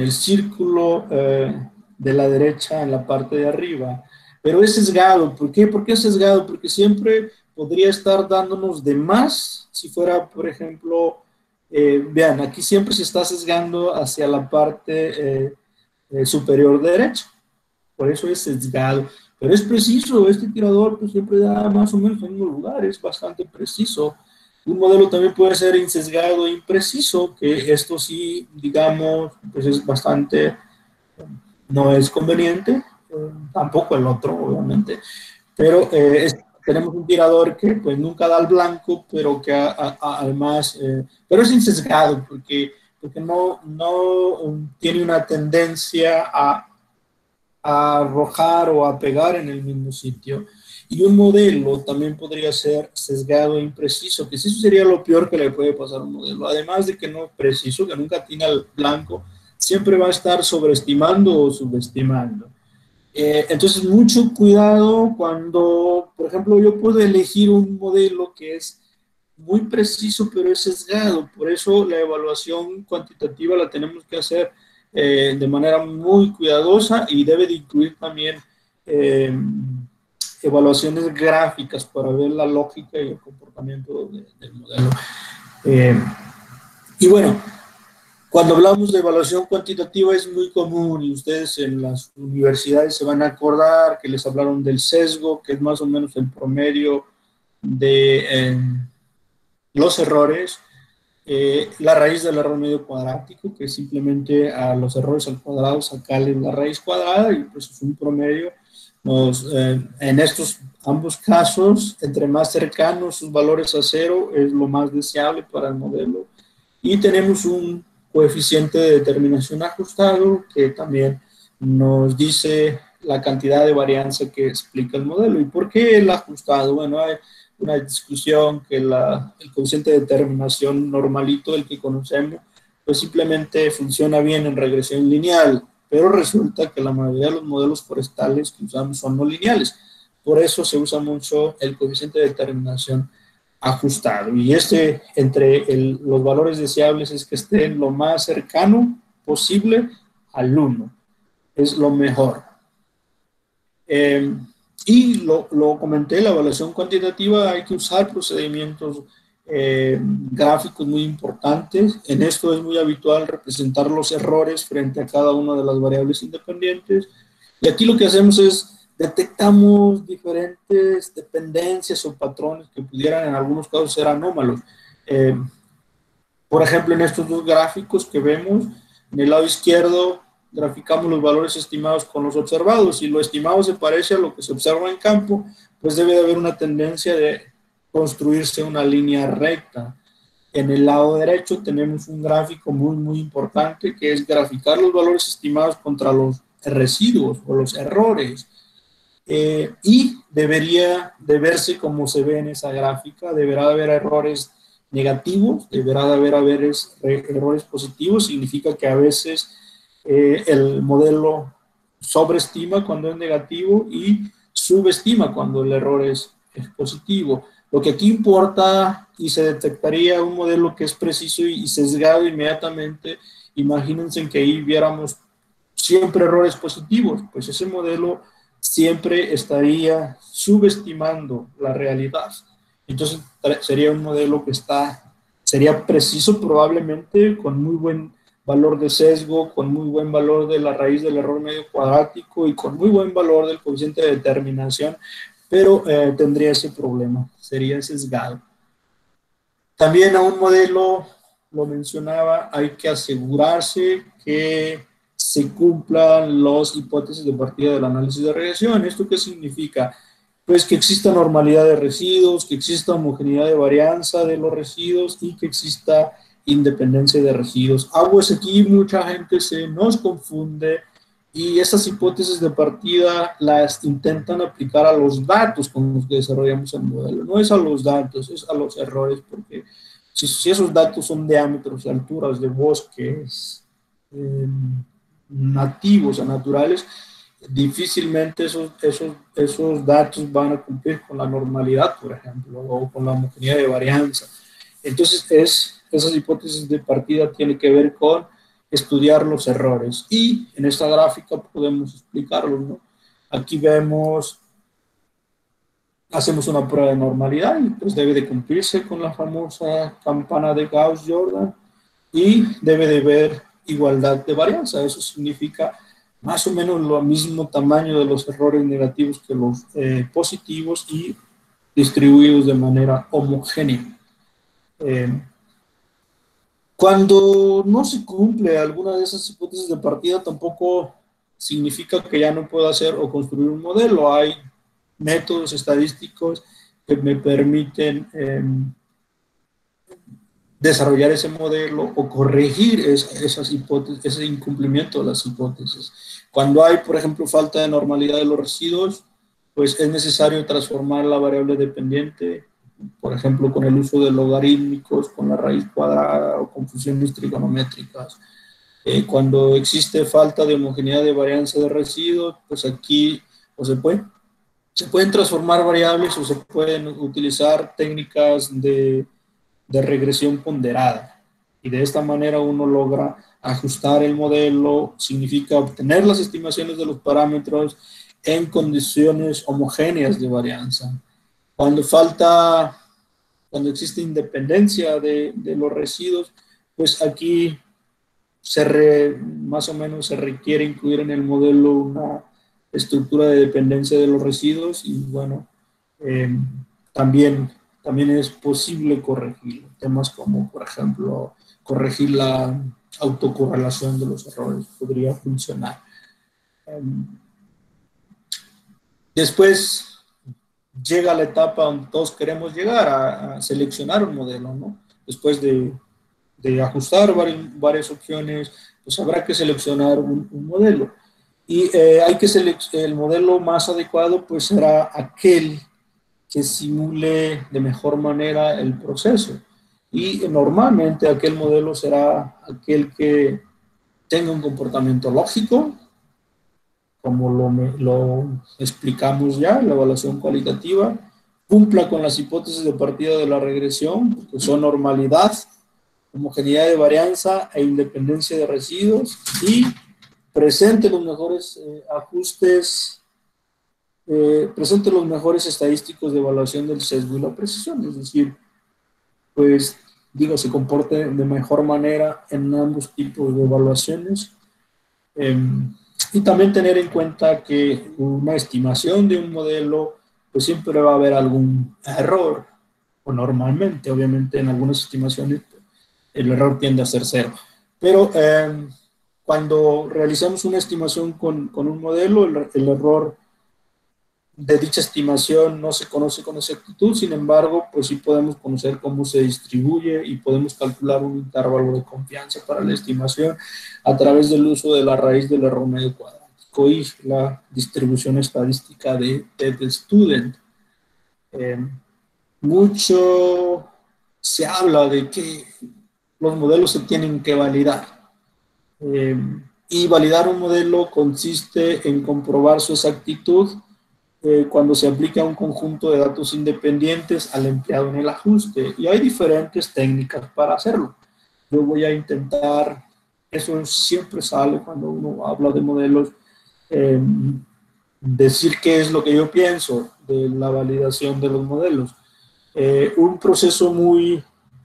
el círculo de la derecha, en la parte de arriba. Pero es sesgado. ¿Por qué? ¿Por qué es sesgado? Porque siempre podría estar dándonos de más si fuera, por ejemplo, vean, aquí siempre se está sesgando hacia la parte superior derecha. Por eso es sesgado. Pero es preciso, este tirador pues siempre da más o menos en el mismo lugar, es bastante preciso. Un modelo también puede ser insesgado e impreciso, que esto sí, digamos, pues es bastante, no es conveniente, tampoco el otro, obviamente, pero tenemos un tirador que pues nunca da al blanco, pero que además, pero es insesgado porque no tiene una tendencia a arrojar o a pegar en el mismo sitio. Y un modelo también podría ser sesgado e impreciso, que eso sería lo peor que le puede pasar a un modelo. Además de que no es preciso, que nunca tiene al blanco, siempre va a estar sobreestimando o subestimando. Entonces, mucho cuidado cuando, por ejemplo, yo puedo elegir un modelo que es muy preciso, pero es sesgado. Por eso la evaluación cuantitativa la tenemos que hacer de manera muy cuidadosa y debe de incluir también evaluaciones gráficas para ver la lógica y el comportamiento del modelo. Y bueno, cuando hablamos de evaluación cuantitativa es muy común y ustedes en las universidades se van a acordar que les hablaron del sesgo, que es más o menos el promedio de los errores, la raíz del error medio cuadrático, que es simplemente a los errores al cuadrado sacarle la raíz cuadrada y pues es un promedio. En estos ambos casos, entre más cercanos sus valores a cero es lo más deseable para el modelo. Y tenemos un coeficiente de determinación ajustado que también nos dice la cantidad de varianza que explica el modelo. ¿Y por qué el ajustado? Bueno, hay una discusión que el coeficiente de determinación normalito, el que conocemos, pues simplemente funciona bien en regresión lineal, pero resulta que la mayoría de los modelos forestales que usamos son no lineales. Por eso se usa mucho el coeficiente de determinación ajustado. Y entre los valores deseables es que estén lo más cercano posible al 1. Es lo mejor. Y lo comenté, la evaluación cuantitativa hay que usar procedimientos gráficos muy importantes. En esto es muy habitual representar los errores frente a cada una de las variables independientes. Y aquí lo que hacemos es detectamos diferentes dependencias o patrones que pudieran en algunos casos ser anómalos. Por ejemplo, en estos dos gráficos que vemos, en el lado izquierdo graficamos los valores estimados con los observados. Si lo estimado se parece a lo que se observa en campo, pues debe de haber una tendencia de construirse una línea recta. En el lado derecho tenemos un gráfico muy importante que es graficar los valores estimados contra los residuos o los errores. Y debería de verse como se ve en esa gráfica, deberá de haber errores negativos, deberá de haber errores positivos, significa que a veces el modelo sobreestima cuando es negativo y subestima cuando el error es positivo. Lo que aquí importa y se detectaría un modelo que es preciso y sesgado inmediatamente, imagínense que ahí viéramos siempre errores positivos, pues ese modelo siempre estaría subestimando la realidad. Entonces sería un modelo que sería preciso probablemente con muy buen valor de sesgo, con muy buen valor de la raíz del error medio cuadrático y con muy buen valor del coeficiente de determinación, pero tendría ese problema, sería sesgado. También a un modelo, lo mencionaba, hay que asegurarse que se cumplan las hipótesis de partida del análisis de regresión. ¿Esto qué significa? Pues que exista normalidad de residuos, que exista homogeneidad de varianza de los residuos y que exista independencia de residuos. Pues aquí mucha gente se nos confunde y estas hipótesis de partida las intentan aplicar a los datos con los que desarrollamos el modelo. No es a los datos, es a los errores, porque si esos datos son diámetros y alturas de bosques nativos o naturales, difícilmente esos datos van a cumplir con la normalidad, por ejemplo, o con la homogeneidad de varianza. Entonces, esas hipótesis de partida tienen que ver con estudiar los errores. Y en esta gráfica podemos explicarlo, ¿no? Aquí hacemos una prueba de normalidad y pues debe de cumplirse con la famosa campana de Gauss-Jordan y debe de haber igualdad de varianza. Eso significa más o menos lo mismo tamaño de los errores negativos que los positivos y distribuidos de manera homogénea. Cuando no se cumple alguna de esas hipótesis de partida, tampoco significa que ya no pueda hacer o construir un modelo. Hay métodos estadísticos que me permiten desarrollar ese modelo o corregir esas hipótesis, ese incumplimiento de las hipótesis. Cuando hay, por ejemplo, falta de normalidad de los residuos, pues es necesario transformar la variable dependiente, por ejemplo, con el uso de logarítmicos, con la raíz cuadrada o con funciones trigonométricas. Cuando existe falta de homogeneidad de varianza de residuos, pues aquí se pueden transformar variables o se pueden utilizar técnicas de regresión ponderada. Y de esta manera uno logra ajustar el modelo, significa obtener las estimaciones de los parámetros en condiciones homogéneas de varianza. Cuando existe independencia de los residuos, pues aquí más o menos se requiere incluir en el modelo una estructura de dependencia de los residuos y bueno, también es posible corregirlo. Temas como, por ejemplo, corregir la autocorrelación de los errores podría funcionar. Después llega la etapa donde todos queremos llegar a seleccionar un modelo, ¿no? Después de ajustar varias opciones, pues habrá que seleccionar un modelo. Y el modelo más adecuado pues será aquel que simule de mejor manera el proceso. Y normalmente aquel modelo será aquel que tenga un comportamiento lógico, como lo explicamos ya, la evaluación cualitativa, cumpla con las hipótesis de partida de la regresión, que son normalidad, homogeneidad de varianza e independencia de residuos, y presente los mejores presente los mejores estadísticos de evaluación del sesgo y la precisión, es decir, pues, se comporte de mejor manera en ambos tipos de evaluaciones. Y también tener en cuenta que una estimación de un modelo, pues siempre va a haber algún error, o normalmente, obviamente en algunas estimaciones, el error tiende a ser cero. Pero cuando realizamos una estimación con un modelo, el error de dicha estimación no se conoce con exactitud, sin embargo, pues sí podemos conocer cómo se distribuye y podemos calcular un intervalo de confianza para la estimación a través del uso de la raíz del error medio cuadrático y la distribución estadística de Student. Mucho se habla de que los modelos se tienen que validar. Y validar un modelo consiste en comprobar su exactitud cuando se aplica un conjunto de datos independientes al empleado en el ajuste. Y hay diferentes técnicas para hacerlo. Yo voy a intentar, eso siempre sale cuando uno habla de modelos, decir qué es lo que yo pienso de la validación de los modelos. Un proceso muy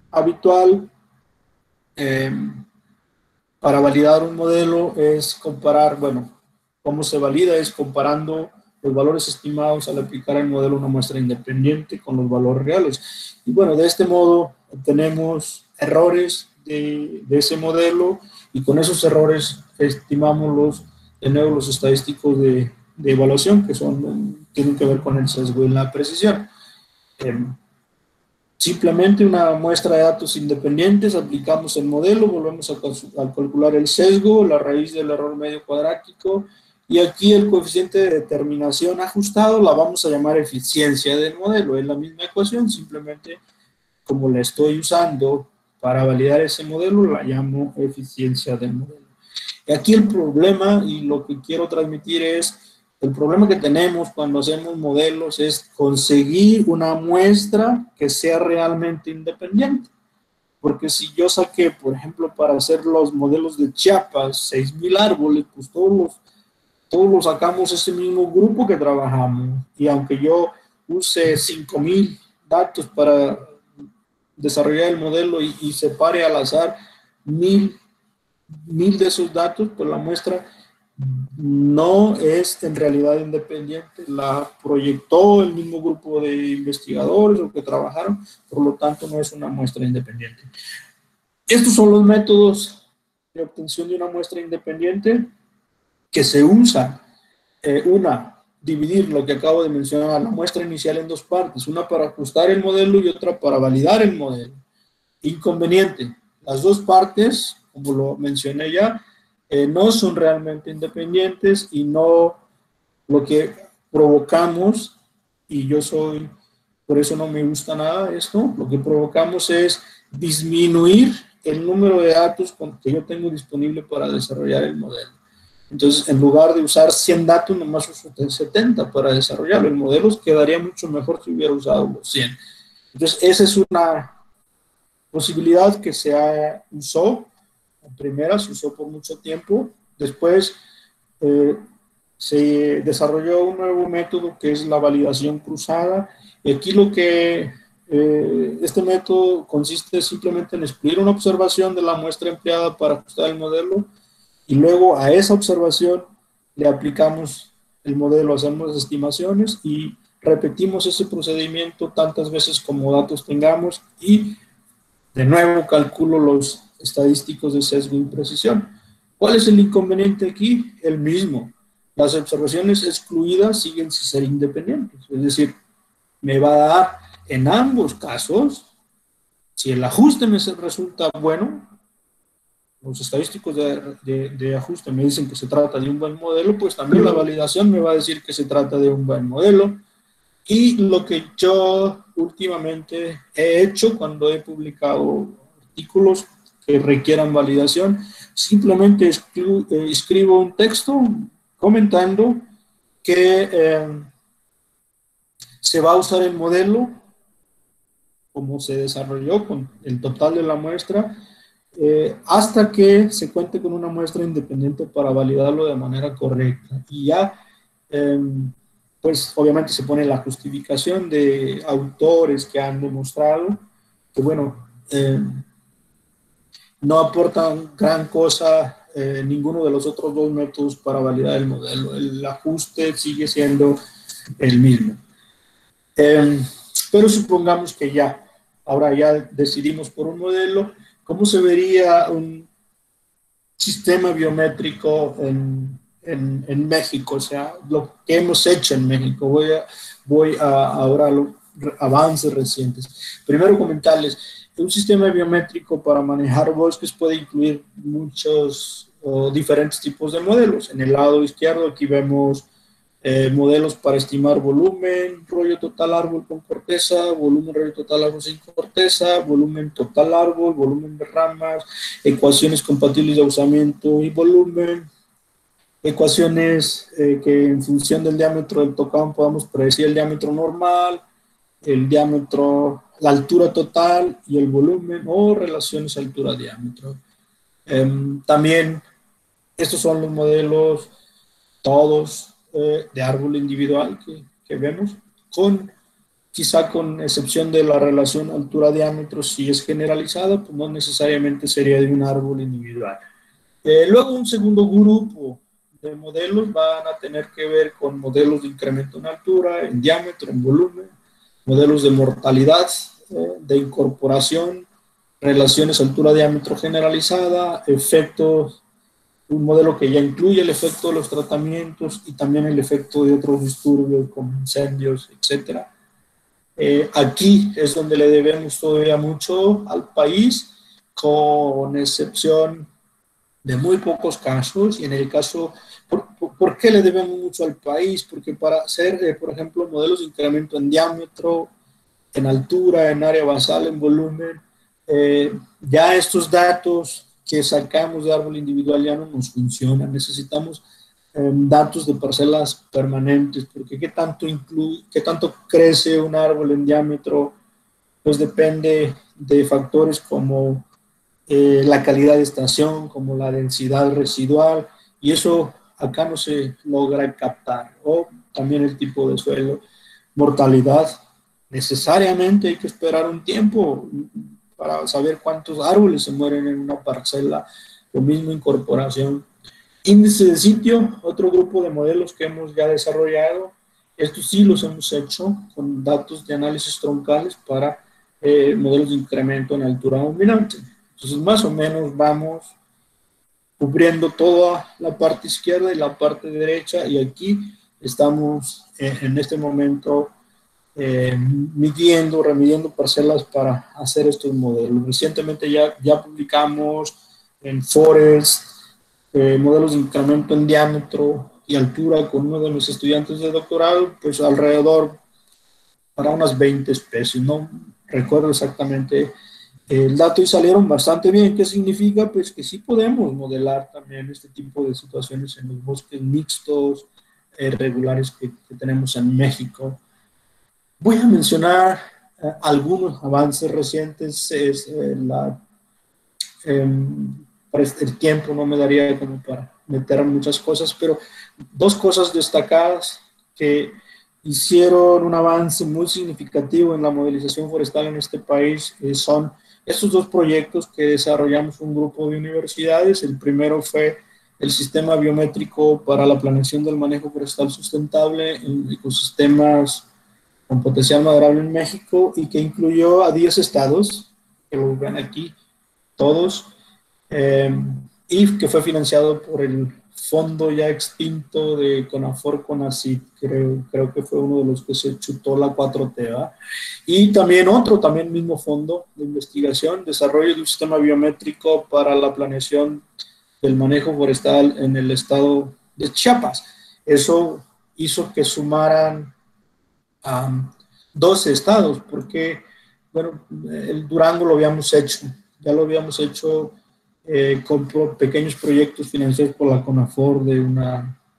habitual para validar un modelo es comparar, cómo se valida es comparando los valores estimados al aplicar el modelo una muestra independiente con los valores reales. Y bueno, de este modo obtenemos errores de ese modelo y con esos errores estimamos los estadísticos de evaluación que tienen que ver con el sesgo y la precisión. Simplemente una muestra de datos independientes, aplicamos el modelo, volvemos a calcular el sesgo, la raíz del error medio cuadrático, y aquí el coeficiente de determinación ajustado la vamos a llamar eficiencia del modelo. Es la misma ecuación, simplemente como la estoy usando para validar ese modelo, la llamo eficiencia del modelo. Y aquí el problema, y lo que quiero transmitir es, el problema que tenemos cuando hacemos modelos es conseguir una muestra que sea realmente independiente. Porque si yo saqué, por ejemplo, para hacer los modelos de Chiapas, 6,000 árboles, pues todos los sacamos ese mismo grupo que trabajamos. Y aunque yo use 5,000 datos para desarrollar el modelo y separe al azar 1,000 de esos datos, pues la muestra no es en realidad independiente, la proyectó el mismo grupo de investigadores o que trabajaron, por lo tanto no es una muestra independiente. Estos son los métodos de obtención de una muestra independiente que se usa. Dividir lo que acabo de mencionar, la muestra inicial en dos partes, una para ajustar el modelo y otra para validar el modelo. Inconveniente, las dos partes, como lo mencioné ya, no son realmente independientes y no lo que provocamos, y por eso no me gusta nada esto, lo que provocamos es disminuir el número de datos que yo tengo disponible para desarrollar el modelo. Entonces, en lugar de usar 100 datos, nomás uso 70 para desarrollarlo. El modelo quedaría mucho mejor si hubiera usado los 100. Entonces, esa es una posibilidad que se usó. En primera, se usó por mucho tiempo. Después, se desarrolló un nuevo método que es la validación cruzada. Y aquí este método consiste simplemente en excluir una observación de la muestra empleada para ajustar el modelo y luego a esa observación le aplicamos el modelo, hacemos estimaciones y repetimos ese procedimiento tantas veces como datos tengamos y de nuevo calculo los estadísticos de sesgo y precisión. ¿Cuál es el inconveniente aquí? El mismo. Las observaciones excluidas siguen sin ser independientes. Es decir, me va a dar en ambos casos, si el ajuste me resulta bueno, los estadísticos de ajuste me dicen que se trata de un buen modelo, pues también la validación me va a decir que se trata de un buen modelo. Y lo que yo últimamente he hecho cuando he publicado artículos que requieran validación, simplemente escribo un texto comentando que se va a usar el modelo como se desarrolló con el total de la muestra, hasta que se cuente con una muestra independiente para validarlo de manera correcta. Y ya, pues obviamente se pone la justificación de autores que han demostrado que, bueno, no aportan gran cosa ninguno de los otros dos métodos para validar el modelo. El ajuste sigue siendo el mismo. Pero supongamos que ahora ya decidimos por un modelo. ¿Cómo se vería un sistema biométrico en México? O sea, lo que hemos hecho en México. Voy a ahora a los avances recientes. Primero comentarles, un sistema biométrico para manejar bosques puede incluir muchos o diferentes tipos de modelos. En el lado izquierdo aquí vemos modelos para estimar volumen, rollo total árbol con corteza, volumen rollo total árbol sin corteza, volumen total árbol, volumen de ramas, ecuaciones compatibles de usamiento y volumen, ecuaciones que en función del diámetro del tocado podamos predecir el diámetro normal, el diámetro, la altura total y el volumen o relaciones altura-diámetro. También estos son los modelos todos de árbol individual que vemos, quizá con excepción de la relación altura-diámetro, si es generalizada, pues no necesariamente sería de un árbol individual. Luego un segundo grupo de modelos van a tener que ver con modelos de incremento en altura, en diámetro, en volumen, modelos de mortalidad, de incorporación, relaciones altura-diámetro generalizada, efectos, un modelo que ya incluye el efecto de los tratamientos y también el efecto de otros disturbios como incendios, etc. Aquí es donde le debemos todavía mucho al país, con excepción de muy pocos casos. Y en el caso, ¿por qué le debemos mucho al país? Porque para hacer, por ejemplo, modelos de incremento en diámetro, en altura, en área basal, en volumen, ya estos datos que sacamos de árbol individual ya no nos funcionan. Necesitamos datos de parcelas permanentes, porque qué tanto crece un árbol en diámetro, pues depende de factores como la calidad de estación, como la densidad residual, y eso acá no se logra captar. O también el tipo de suelo, mortalidad. Necesariamente hay que esperar un tiempo para saber cuántos árboles se mueren en una parcela, lo mismo incorporación. Índice de sitio, otro grupo de modelos que hemos ya desarrollado. Estos sí los hemos hecho con datos de análisis troncales para modelos de incremento en altura dominante. Entonces, más o menos vamos cubriendo toda la parte izquierda y la parte derecha, y aquí estamos en este momento remidiendo parcelas para hacer estos modelos. Recientemente ya publicamos en Forest modelos de incremento en diámetro y altura con uno de mis estudiantes de doctorado, pues alrededor para unas 20 especies, no recuerdo exactamente el dato, y salieron bastante bien. ¿Qué significa? Pues que sí podemos modelar también este tipo de situaciones en los bosques mixtos regulares que tenemos en México. Voy a mencionar algunos avances recientes. El tiempo no me daría como para meter muchas cosas, pero dos cosas destacadas que hicieron un avance muy significativo en la modelización forestal en este país son estos dos proyectos que desarrollamos un grupo de universidades. El primero fue el sistema biométrico para la planeación del manejo forestal sustentable en ecosistemas con potencial maderable en México, y que incluyó a 10 estados, que lo ven aquí todos, y que fue financiado por el fondo ya extinto de CONAFOR-CONACYT, creo que fue uno de los que se chutó la 4T, ¿verdad? Y también también mismo fondo de investigación, desarrollo de un sistema biométrico para la planeación del manejo forestal en el estado de Chiapas. Eso hizo que sumaran 12 estados, porque, bueno, el Durango lo habíamos hecho, ya lo habíamos hecho con pequeños proyectos financiados por la CONAFOR de un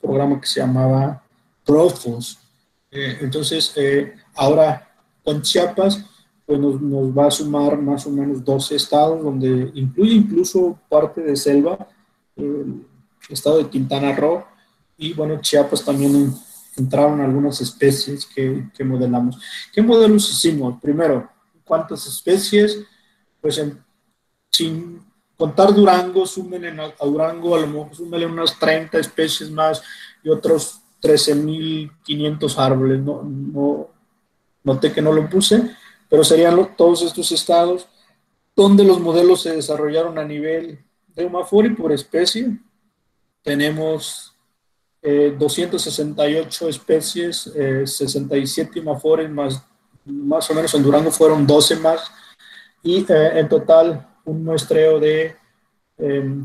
programa que se llamaba PROFOS. Entonces, ahora con Chiapas, pues nos va a sumar más o menos 12 estados, donde incluye incluso parte de selva, el estado de Quintana Roo, y bueno, Chiapas también entraron algunas especies que modelamos. ¿Qué modelos hicimos? Primero, ¿cuántas especies? Pues sin contar Durango, súmenle a Durango, a lo mejor súmenle unas 30 especies más y otros 13.500 árboles. No, noté que no lo puse, pero serían todos estos estados donde los modelos se desarrollaron a nivel de UMAFOR, y por especie tenemos 268 especies, 67 UMAFORes, más o menos en Durango fueron 12 más, y en total un muestreo de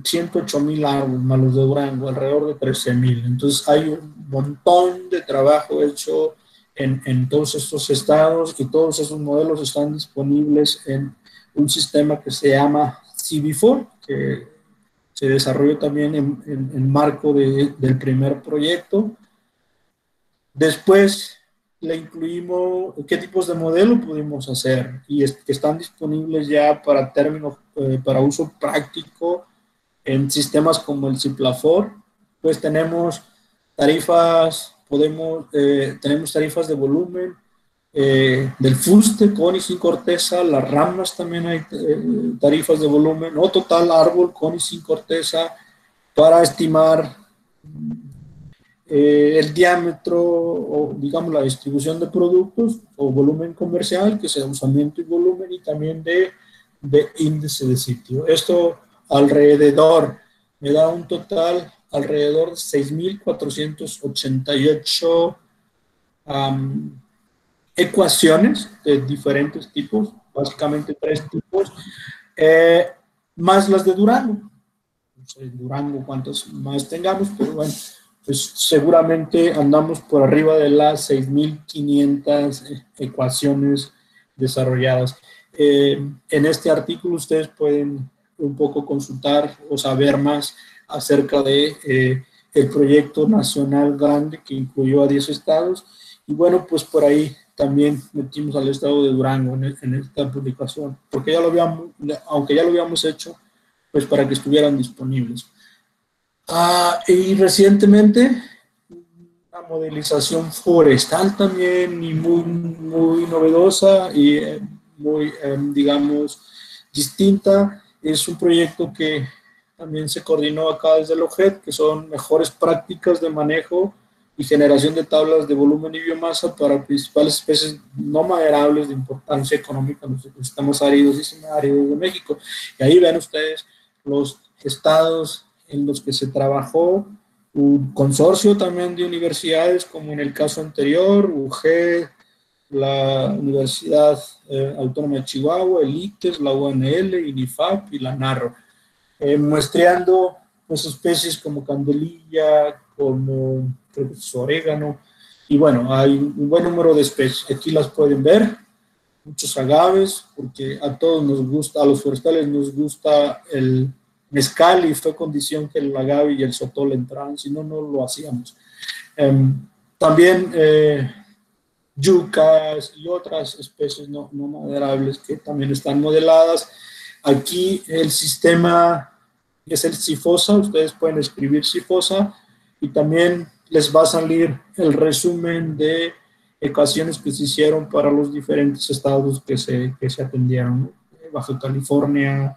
108,000 árboles, más los de Durango, alrededor de 13,000. Entonces hay un montón de trabajo hecho en todos estos estados, y todos esos modelos están disponibles en un sistema que se llama CIBIFOR, que se desarrolló también en marco del primer proyecto. Después le incluimos qué tipos de modelo pudimos hacer, y que están disponibles ya para uso práctico en sistemas como el CIPLAFOR. Pues tenemos tarifas, tenemos tarifas de volumen, del fuste con y sin corteza. Las ramas también hay tarifas de volumen o total árbol con y sin corteza, para estimar el diámetro, o digamos la distribución de productos, o volumen comercial, que sea usamiento y volumen, y también de índice de sitio. Esto alrededor me da un total alrededor de 6.488 ecuaciones de diferentes tipos, básicamente 3 tipos, más las de Durango. No sé, Durango cuántas más tengamos, pero bueno, pues seguramente andamos por arriba de las 6.500 ecuaciones desarrolladas. En este artículo ustedes pueden un poco consultar o saber más acerca de el proyecto nacional grande que incluyó a 10 estados, y bueno, pues por ahí también metimos al estado de Durango en esta publicación, porque aunque ya lo habíamos hecho, pues para que estuvieran disponibles. Y recientemente, una modelización forestal también, y muy novedosa y muy, digamos, distinta. Es un proyecto que también se coordinó acá desde el OJED, que son mejores prácticas de manejo y generación de tablas de volumen y biomasa para principales especies no maderables de importancia económica en los sistemas áridos y semiáridos de México. Y ahí ven ustedes los estados en los que se trabajó, un consorcio también de universidades, como en el caso anterior, UG, la Universidad Autónoma de Chihuahua, el ITES, la UNL, INIFAP y la NARRO, muestreando pues, especies como candelilla, como creo que es orégano, y bueno, hay un buen número de especies. Aquí las pueden ver, muchos agaves, porque a todos nos gusta, a los forestales nos gusta el mezcal, y fue condición que el agave y el sotol entraran, si no, no lo hacíamos. También yucas y otras especies no maderables que también están modeladas. Aquí el sistema es el CIFOSA, ustedes pueden escribir CIFOSA, y también les va a salir el resumen de ecuaciones que se hicieron para los diferentes estados que se atendieron, ¿no? Baja California,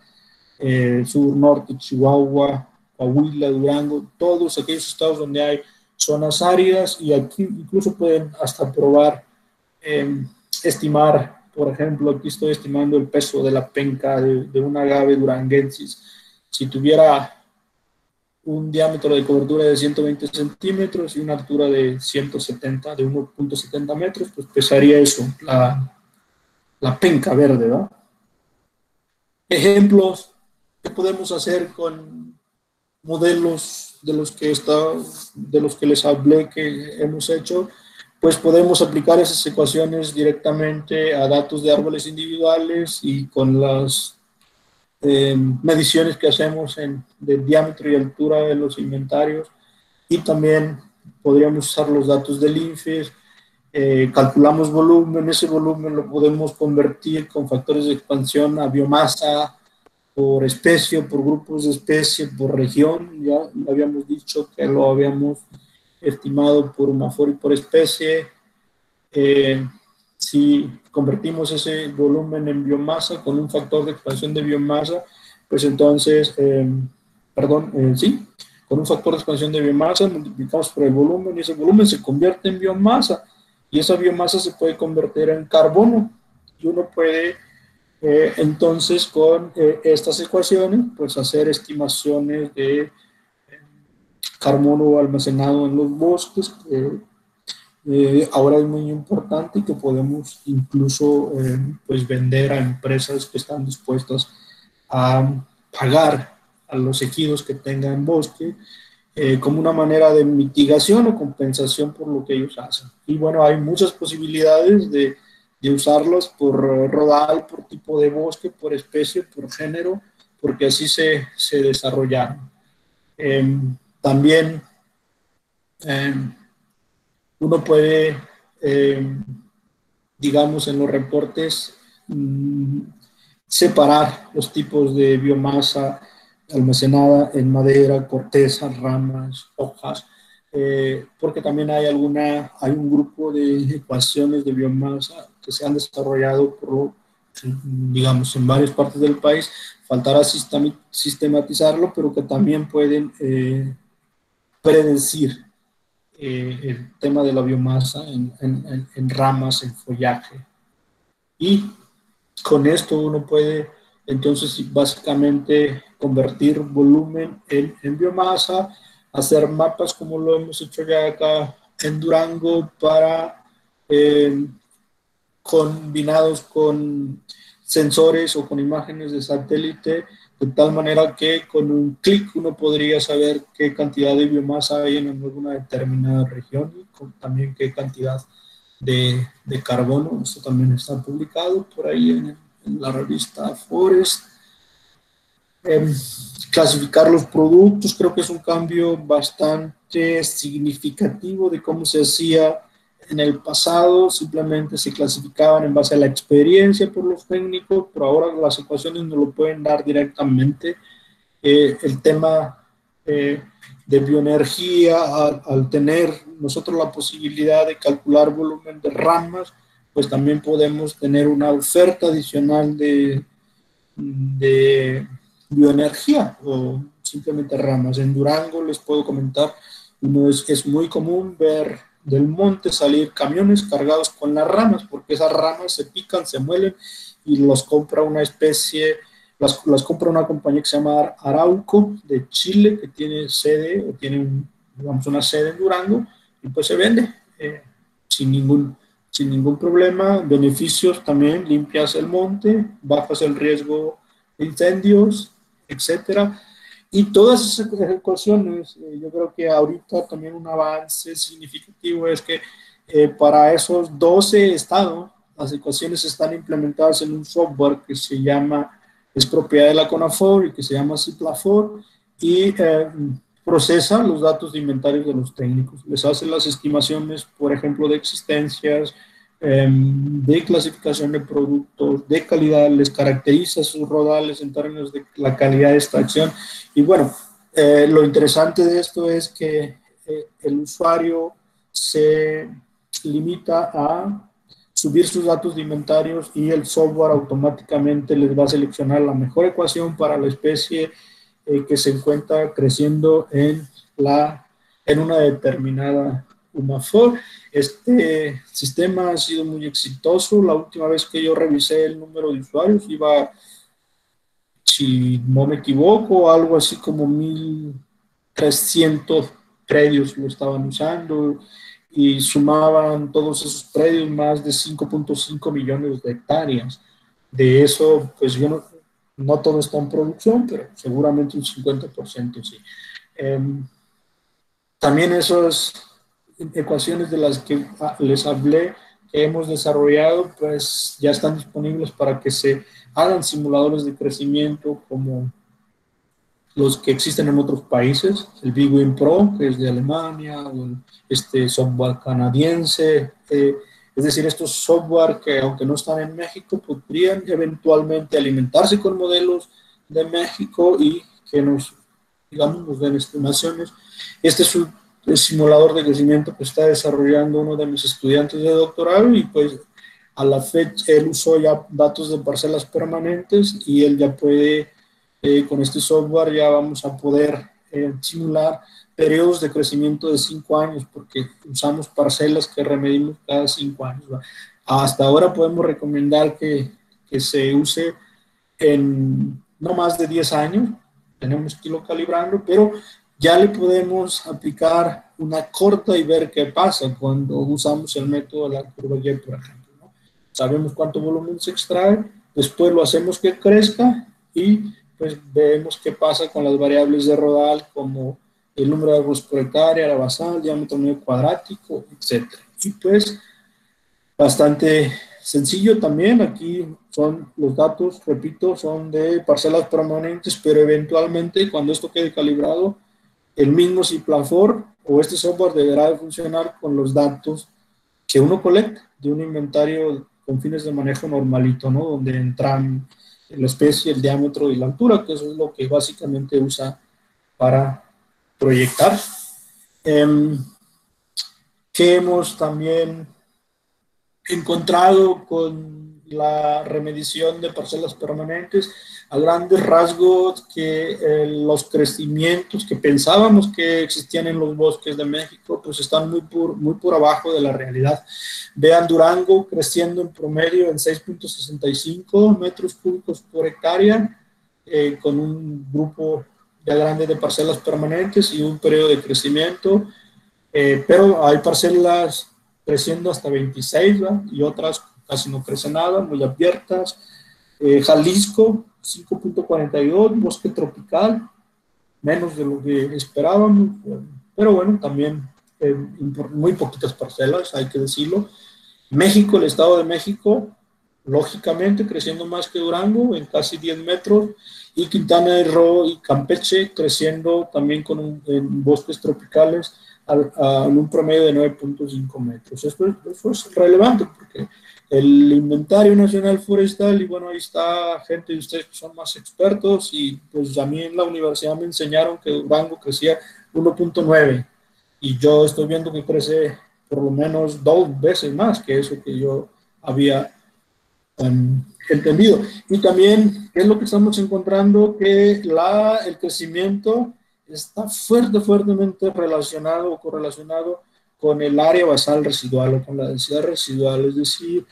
sur, norte, Chihuahua, Coahuila, Durango, todos aquellos estados donde hay zonas áridas, y aquí incluso pueden hasta probar, estimar, por ejemplo, aquí estoy estimando el peso de la penca de un agave duranguensis. Si tuviera un diámetro de cobertura de 120 centímetros y una altura de 170, de 1.70 metros, pues pesaría eso, la penca verde, ¿verdad? Ejemplos que podemos hacer con modelos de los que les hablé que hemos hecho, pues podemos aplicar esas ecuaciones directamente a datos de árboles individuales y con las mediciones que hacemos de diámetro y altura de los inventarios, y también podríamos usar los datos del INFES, calculamos volumen, ese volumen lo podemos convertir con factores de expansión a biomasa, por especie, por grupos de especie, por región. Ya habíamos dicho que lo habíamos estimado por UMAFOR y por especie. Si convertimos ese volumen en biomasa con un factor de expansión de biomasa, pues entonces, sí, con un factor de expansión de biomasa multiplicamos por el volumen, y ese volumen se convierte en biomasa, y esa biomasa se puede convertir en carbono, y uno puede entonces con estas ecuaciones pues hacer estimaciones de carbono almacenado en los bosques, ahora es muy importante, y que podemos incluso pues vender a empresas que están dispuestas a pagar a los ejidos que tengan bosque como una manera de mitigación o compensación por lo que ellos hacen. Y bueno, hay muchas posibilidades de usarlos por rodal, por tipo de bosque, por especie, por género, porque así se desarrollaron. También uno puede, digamos, en los reportes, separar los tipos de biomasa almacenada en madera, corteza, ramas, hojas, porque también hay un grupo de ecuaciones de biomasa que se han desarrollado digamos, en varias partes del país. Faltará sistematizarlo, pero que también pueden predecir el tema de la biomasa en ramas, en follaje. Y con esto uno puede entonces básicamente convertir volumen en biomasa, hacer mapas como lo hemos hecho ya acá en Durango, para combinados con sensores o con imágenes de satélite, de tal manera que con un clic uno podría saber qué cantidad de biomasa hay en alguna determinada región, y también qué cantidad de carbono. Esto también está publicado por ahí en la revista Forest. Clasificar los productos, creo que es un cambio bastante significativo de cómo se hacía en el pasado. Simplemente se clasificaban en base a la experiencia por los técnicos, pero ahora las ecuaciones nos lo pueden dar directamente. El tema de bioenergía, al tener nosotros la posibilidad de calcular volumen de ramas, pues también podemos tener una oferta adicional de bioenergía o simplemente ramas. En Durango les puedo comentar, es muy común ver del monte salir camiones cargados con las ramas, porque esas ramas se pican, se muelen y los compra una especie, las compra una compañía que se llama Arauco de Chile, que tiene sede o tiene digamos, una sede en Durango, y pues se vende sin ningún problema. Beneficios también: limpias el monte, bajas el riesgo de incendios, etcétera. Y todas esas ecuaciones, yo creo que ahorita también un avance significativo es que para esos 12 estados, las ecuaciones están implementadas en un software que es propiedad de la CONAFOR y que se llama CIPLAFOR, y procesa los datos de inventarios de los técnicos. Les hace las estimaciones, por ejemplo, de existencias, de clasificación de productos, de calidad, les caracteriza sus rodales en términos de la calidad de extracción. Y bueno, lo interesante de esto es que el usuario se limita a subir sus datos de inventarios y el software automáticamente les va a seleccionar la mejor ecuación para la especie que se encuentra creciendo en una determinada UMAFOR. Este sistema ha sido muy exitoso. La última vez que yo revisé el número de usuarios iba, si no me equivoco, algo así como 1.300 predios lo estaban usando, y sumaban todos esos predios más de 5.5 millones de hectáreas. De eso, pues yo no todo está en producción, pero seguramente un 50% sí. También esas ecuaciones de las que les hablé, que hemos desarrollado, pues ya están disponibles para que se hagan simuladores de crecimiento como los que existen en otros países, el BigWin Pro, que es de Alemania, o este software canadiense, es decir, estos software que, aunque no están en México, podrían eventualmente alimentarse con modelos de México y que nos den estimaciones. Este es el simulador de crecimiento que está desarrollando uno de mis estudiantes de doctorado, y pues a la fecha él usó ya datos de parcelas permanentes, y él ya puede, con este software ya vamos a poder simular periodos de crecimiento de 5 años, porque usamos parcelas que remedimos cada 5 años, ¿va? Hasta ahora podemos recomendar que se use en no más de 10 años, tenemos que irlo calibrando, pero ya le podemos aplicar una corta y ver qué pasa cuando usamos el método de la curva Y, por ejemplo, ¿no? Sabemos cuánto volumen se extrae, después lo hacemos que crezca y pues vemos qué pasa con las variables de rodal, como el número de árboles por hectárea, la basal, diámetro medio cuadrático, etc. Y pues bastante sencillo también. Aquí son los datos, repito, son de parcelas permanentes, pero eventualmente cuando esto quede calibrado, el mismo CIPLAFOR o este software deberá de funcionar con los datos que uno colecta de un inventario con fines de manejo normalito, ¿no? Donde entran la especie, el diámetro y la altura, que eso es lo que básicamente usa para proyectar. Que hemos también encontrado con la remedición de parcelas permanentes, a grandes rasgos, que los crecimientos que pensábamos que existían en los bosques de México, pues están muy por abajo de la realidad. Vean Durango creciendo en promedio en 6.65 metros cúbicos por hectárea, con un grupo ya grande de parcelas permanentes y un periodo de crecimiento, pero hay parcelas creciendo hasta 26, ¿va? Y otras casi no crecen nada, muy abiertas. Jalisco, 5.42, bosque tropical, menos de lo que esperábamos, pero bueno, también muy poquitas parcelas, hay que decirlo. México, el Estado de México, lógicamente creciendo más que Durango, en casi 10 metros, y Quintana Roo y Campeche creciendo también en bosques tropicales en un promedio de 9.5 metros. Eso es relevante porque el inventario nacional forestal, y bueno, ahí está gente de ustedes que son más expertos, y pues a mí en la universidad me enseñaron que Durango crecía 1.9, y yo estoy viendo que crece por lo menos 2 veces más que eso que yo había entendido. Y también, ¿qué es lo que estamos encontrando? Que el crecimiento está fuertemente relacionado o correlacionado con el área basal residual o con la densidad residual, es decir,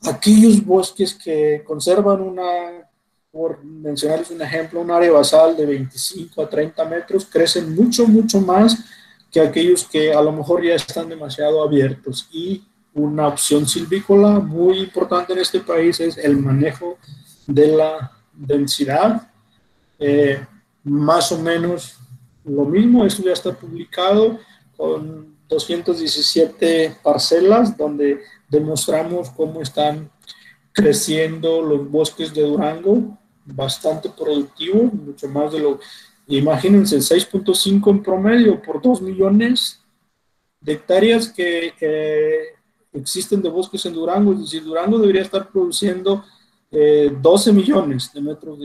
aquellos bosques que conservan por mencionarles un ejemplo, un área basal de 25 a 30 metros, crecen mucho más que aquellos que a lo mejor ya están demasiado abiertos. Y una opción silvícola muy importante en este país es el manejo de la densidad. Más o menos lo mismo, esto ya está publicado con 217 parcelas donde demostramos cómo están creciendo los bosques de Durango, bastante productivo, mucho más de lo, imagínense, 6.5 en promedio por 2 millones de hectáreas que existen de bosques en Durango, es decir, Durango debería estar produciendo 12 millones de metros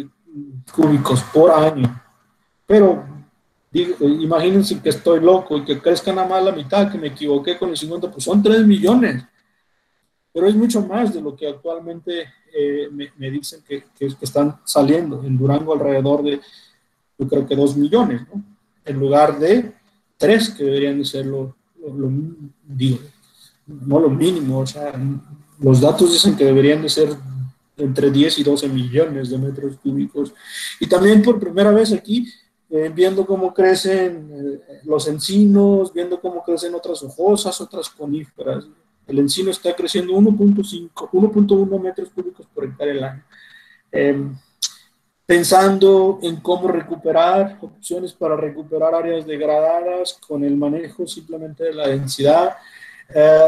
cúbicos por año, pero imagínense que estoy loco y que crezcan nada más la mitad, que me equivoqué con el 50, pues son 3 millones. Pero es mucho más de lo que actualmente me dicen que están saliendo. En Durango alrededor de, yo creo que 2 millones, ¿no? En lugar de 3, que deberían de ser digo, no lo mínimo, o sea, los datos dicen que deberían de ser entre 10 y 12 millones de metros cúbicos. Y también por primera vez aquí, viendo cómo crecen los encinos, viendo cómo crecen otras hojosas, otras coníferas. El encino está creciendo 1.1 metros cúbicos por hectárea al año. Pensando en cómo recuperar, opciones para recuperar áreas degradadas con el manejo simplemente de la densidad,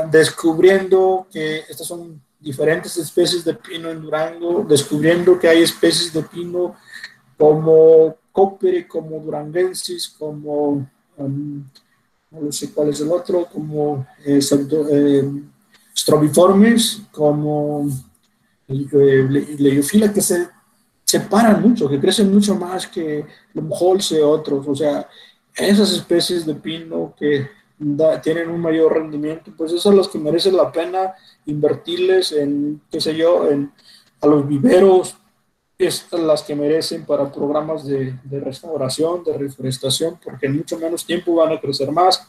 descubriendo que estas son diferentes especies de pino en Durango, descubriendo que hay especies de pino como copere, como duranguensis, como no sé cuál es el otro, como strobiformes, como leiofila, que se separan mucho, que crecen mucho más que lumholce otros. O sea, esas especies de pino que tienen un mayor rendimiento, pues esas son las que merecen la pena invertirles en, qué sé yo, a los viveros, estas las que merecen para programas de restauración, de reforestación, porque en mucho menos tiempo van a crecer más.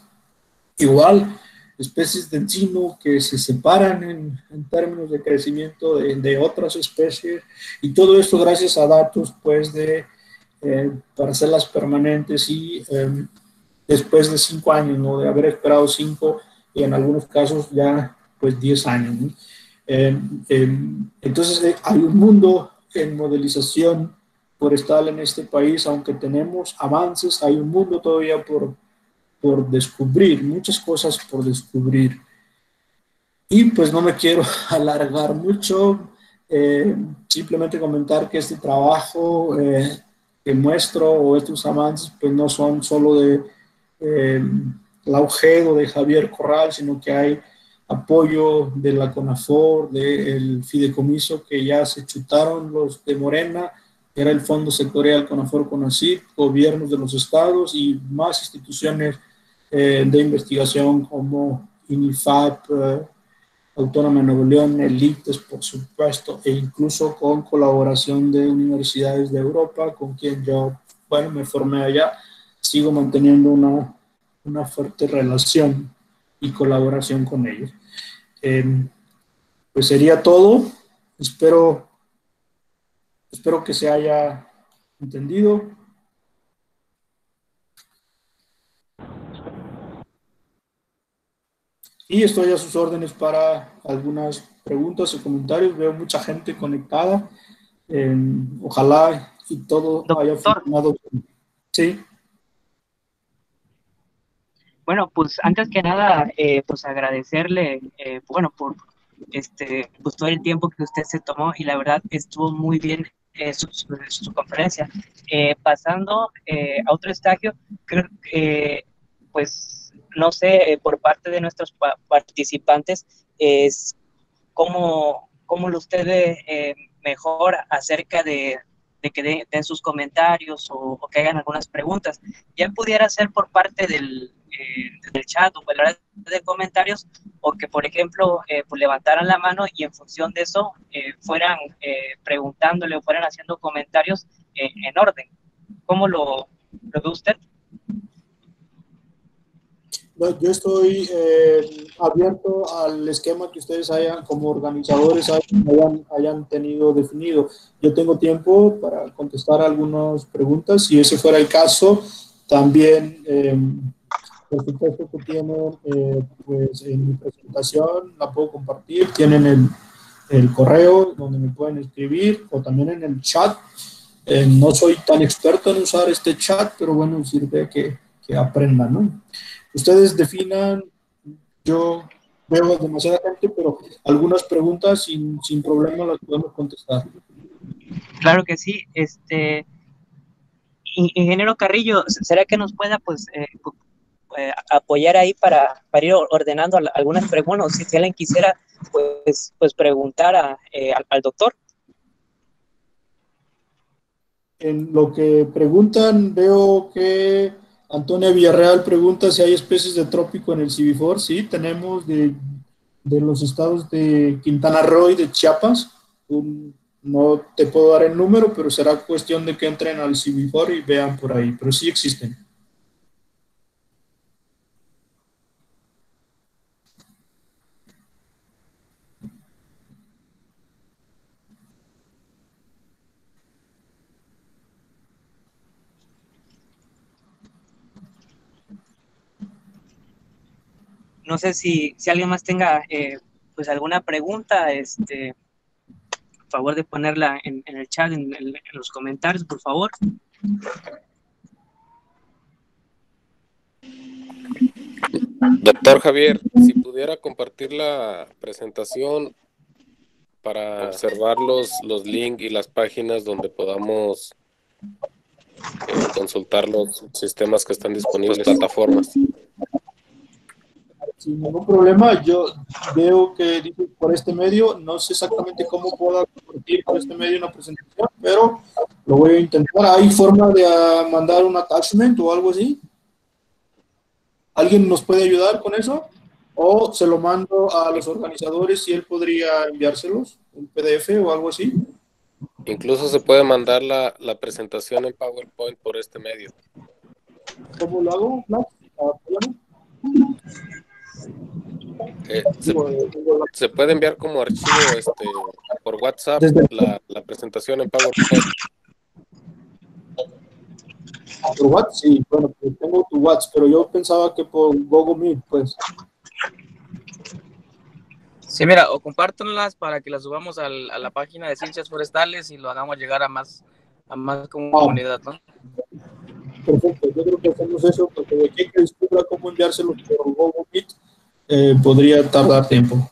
Igual, especies de encino que se separan en términos de crecimiento de otras especies, y todo esto gracias a datos pues para hacerlas permanentes y después de 5 años, ¿no? De haber esperado 5 y en algunos casos ya pues 10 años, ¿no? Entonces hay un mundo en modelización forestal en este país, aunque tenemos avances, hay un mundo todavía por descubrir, muchas cosas por descubrir. Y pues no me quiero alargar mucho, simplemente comentar que este trabajo que muestro o estos avances pues no son solo de Lauge o de Javier Corral, sino que hay apoyo de la CONAFOR, del fideicomiso que ya se chutaron los de Morena, que era el Fondo Sectorial CONAFOR-CONACYT, gobiernos de los estados y más instituciones de investigación como INIFAP, Autónoma de Nuevo León, el ICTES, por supuesto, e incluso con colaboración de universidades de Europa, con quien yo, bueno, me formé allá, sigo manteniendo una fuerte relación y colaboración con ellos. Pues sería todo. Espero que se haya entendido. Y estoy a sus órdenes para algunas preguntas o comentarios. Veo mucha gente conectada. Ojalá y todo haya funcionado. Sí. Bueno, pues antes que nada, pues agradecerle, bueno, por pues todo el tiempo que usted se tomó, y la verdad estuvo muy bien su conferencia. Pasando a otro estadio, creo que, pues, no sé, por parte de nuestros participantes, es cómo usted ve mejor acerca de que den sus comentarios o que hagan algunas preguntas. Ya pudiera ser por parte del en el chat o en la red de comentarios, o que, por ejemplo, pues levantaran la mano y en función de eso fueran preguntándole o fueran haciendo comentarios en orden. ¿Cómo lo ve usted? No, yo estoy abierto al esquema que ustedes hayan, como organizadores, hayan tenido definido. Yo tengo tiempo para contestar algunas preguntas. Si ese fuera el caso, también, por supuesto que tienen, pues en mi presentación, la puedo compartir. Tienen el correo donde me pueden escribir, o también en el chat. No soy tan experto en usar este chat, pero bueno, sirve que aprendan, ¿no? Ustedes definan, yo veo demasiada gente, pero algunas preguntas sin problema las podemos contestar. Claro que sí. Ingeniero Carrillo, ¿será que nos pueda pues apoyar ahí para ir ordenando algunas preguntas? Si alguien quisiera pues preguntar al doctor. En lo que preguntan, veo que Antonia Villarreal pregunta si hay especies de trópico en el CIVIFOR. Sí, tenemos de los estados de Quintana Roo y de Chiapas. No te puedo dar el número, pero será cuestión de que entren al CIVIFOR y vean por ahí, pero sí existen. No sé si alguien más tenga pues alguna pregunta, por favor de ponerla en el chat, en los comentarios, por favor. Doctor Javier, si pudiera compartir la presentación para observar los links y las páginas donde podamos consultar los sistemas que están disponibles, plataformas. Sin ningún problema. Yo veo que dice por este medio, no sé exactamente cómo puedo compartir por este medio una presentación, pero lo voy a intentar. ¿Hay forma de mandar un attachment o algo así? ¿Alguien nos puede ayudar con eso? ¿O se lo mando a los organizadores y él podría enviárselos, un PDF o algo así? Incluso se puede mandar la presentación en PowerPoint por este medio. ¿Cómo lo hago? Se puede enviar como archivo por WhatsApp la presentación en PowerPoint. ¿Por WhatsApp? Sí, bueno, pues tengo tu WhatsApp, pero yo pensaba que por Google Meet, pues. Sí, mira, o compártanlas para que las subamos a la página de Ciencias Forestales y lo hagamos llegar a más comunidad, ¿no? Perfecto, yo creo que hacemos eso, porque de aquí que descubra cómo enviárselos por Google Meet, podría tardar tiempo.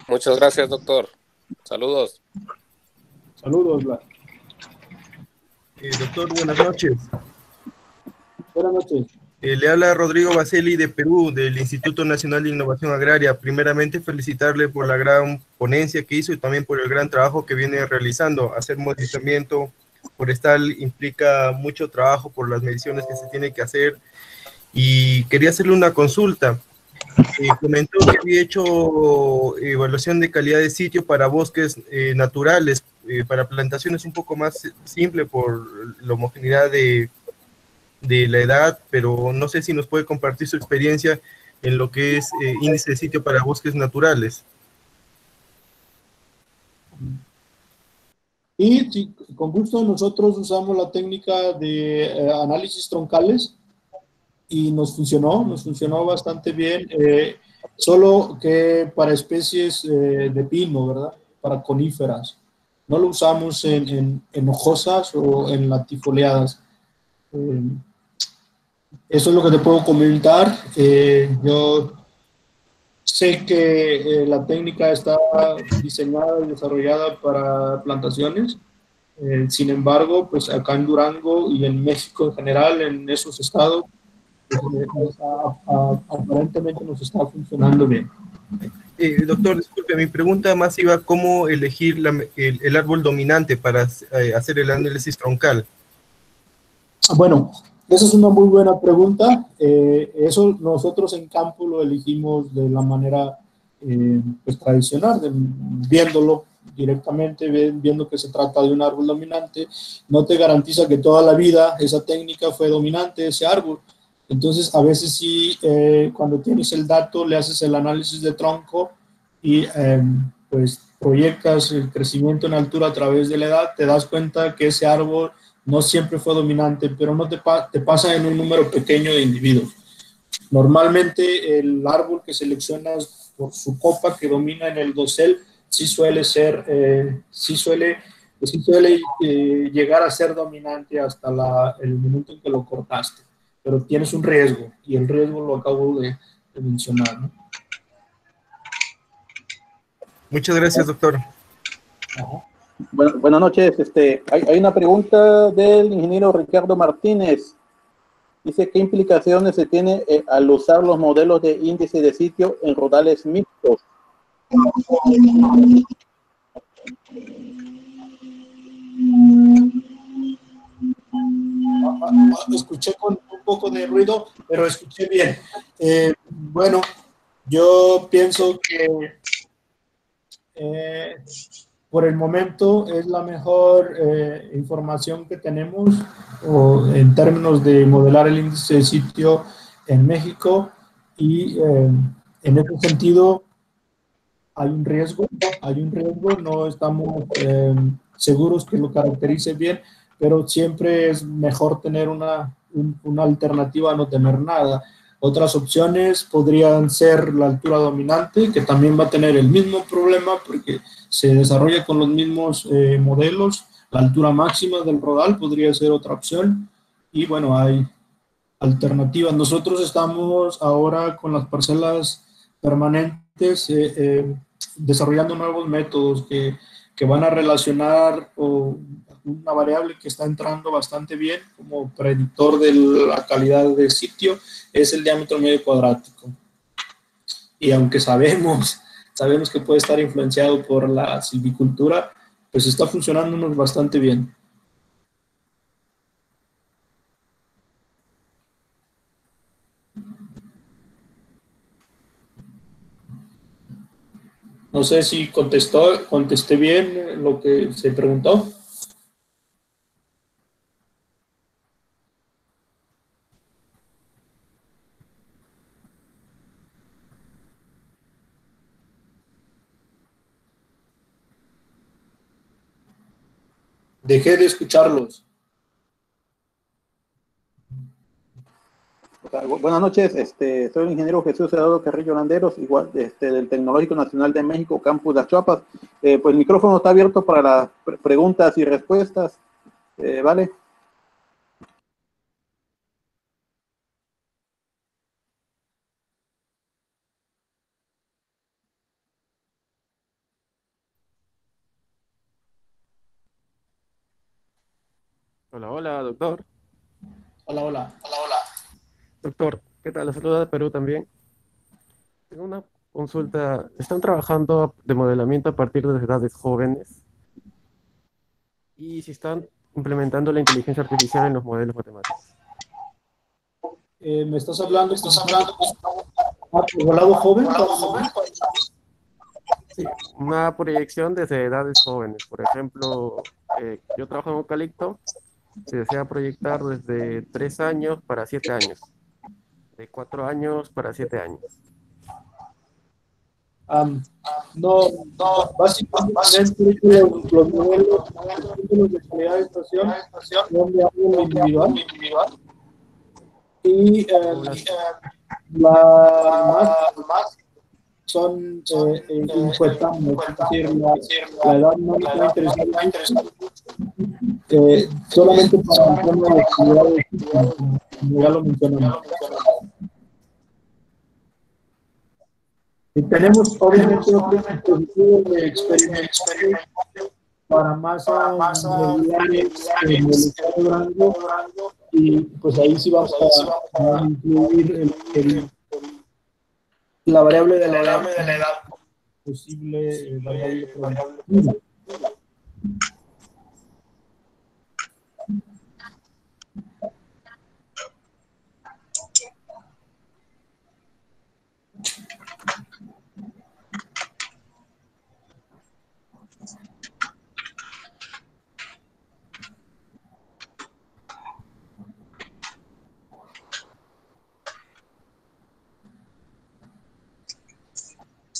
Muchas gracias, doctor. Saludos. Saludos, Blas. Doctor, buenas noches. Buenas noches. Le habla Rodrigo Baceli de Perú, del Instituto Nacional de Innovación Agraria. Primeramente, felicitarle por la gran ponencia que hizo y también por el gran trabajo que viene realizando. Hacer modernizamiento forestal implica mucho trabajo por las mediciones que se tiene que hacer. Y quería hacerle una consulta. Comentó que había hecho evaluación de calidad de sitio para bosques naturales, para plantaciones un poco más simple por la homogeneidad de la edad, pero no sé si nos puede compartir su experiencia en lo que es índice de sitio para bosques naturales. Y sí, con gusto nosotros usamos la técnica de análisis troncales y nos funcionó bastante bien, solo que para especies de pino, ¿verdad? Para coníferas. No lo usamos en hojosas o en latifoliadas. Eso es lo que te puedo comentar. Yo sé que la técnica está diseñada y desarrollada para plantaciones. Sin embargo, pues acá en Durango y en México en general, en esos estados, aparentemente nos está funcionando bien. Doctor, disculpe, mi pregunta más iba a cómo elegir el árbol dominante para hacer el análisis troncal. Bueno, esa es una muy buena pregunta. Eso nosotros en campo lo elegimos de la manera pues, tradicional, viéndolo directamente, viendo que se trata de un árbol dominante. No te garantiza que toda la vida esa técnica fue dominante, ese árbol. Entonces, a veces sí, cuando tienes el dato, le haces el análisis de tronco y pues proyectas el crecimiento en altura a través de la edad, te das cuenta que ese árbol no siempre fue dominante, pero no te pasa en un número pequeño de individuos. Normalmente el árbol que seleccionas por su copa que domina en el dosel sí suele ser, sí suele llegar a ser dominante hasta el momento en que lo cortaste, pero tienes un riesgo y el riesgo lo acabo de mencionar, ¿no? Muchas gracias, doctor. Bueno, buenas noches. Hay una pregunta del ingeniero Ricardo Martínez. Dice, ¿qué implicaciones se tiene al usar los modelos de índice de sitio en rodales mixtos? Escuché con un poco de ruido, pero escuché bien. Bueno, yo pienso que por el momento es la mejor información que tenemos en términos de modelar el índice de sitio en México y en ese sentido hay un riesgo, no estamos seguros que lo caracterice bien, pero siempre es mejor tener una alternativa a no tener nada. Otras opciones podrían ser la altura dominante, que también va a tener el mismo problema porque se desarrolla con los mismos modelos. La altura máxima del rodal podría ser otra opción. Y bueno, hay alternativas. Nosotros estamos ahora con las parcelas permanentes desarrollando nuevos métodos que van a relacionar una variable que está entrando bastante bien como predictor de la calidad de sitio, es el diámetro medio cuadrático. Y aunque sabemos que puede estar influenciado por la silvicultura, pues está funcionándonos bastante bien. No sé si contesté bien lo que se preguntó. Dejé de escucharlos. Buenas noches, soy el ingeniero Jesús Eduardo Carrillo Landeros, igual del Tecnológico Nacional de México, Campus Las Chuapas. Pues el micrófono está abierto para las preguntas y respuestas, ¿vale? Hola, hola, doctor. Hola, hola. Hola, hola. Doctor, ¿qué tal? La saluda de Perú también. Tengo una consulta. ¿Están trabajando de modelamiento a partir de edades jóvenes? ¿Y si están implementando la inteligencia artificial en los modelos matemáticos? ¿Me estás hablando por el lado joven? Sí, una proyección desde edades jóvenes. Por ejemplo, yo trabajo en Eucalipto. Se desea proyectar desde 3 años para 7 años. De 4 años para 7 años. No, básicamente los modelos de calidad de estación son de árbol individual y más son incuetables, es decir, la edad no está interesante solamente para el tema de actividades, como ya lo mencionamos. Y tenemos obviamente otros dispositivos de experimentación para masas regulares en el estado Durango y pues ahí sí vamos a incluir la variable de la edad posible variable probabilidad.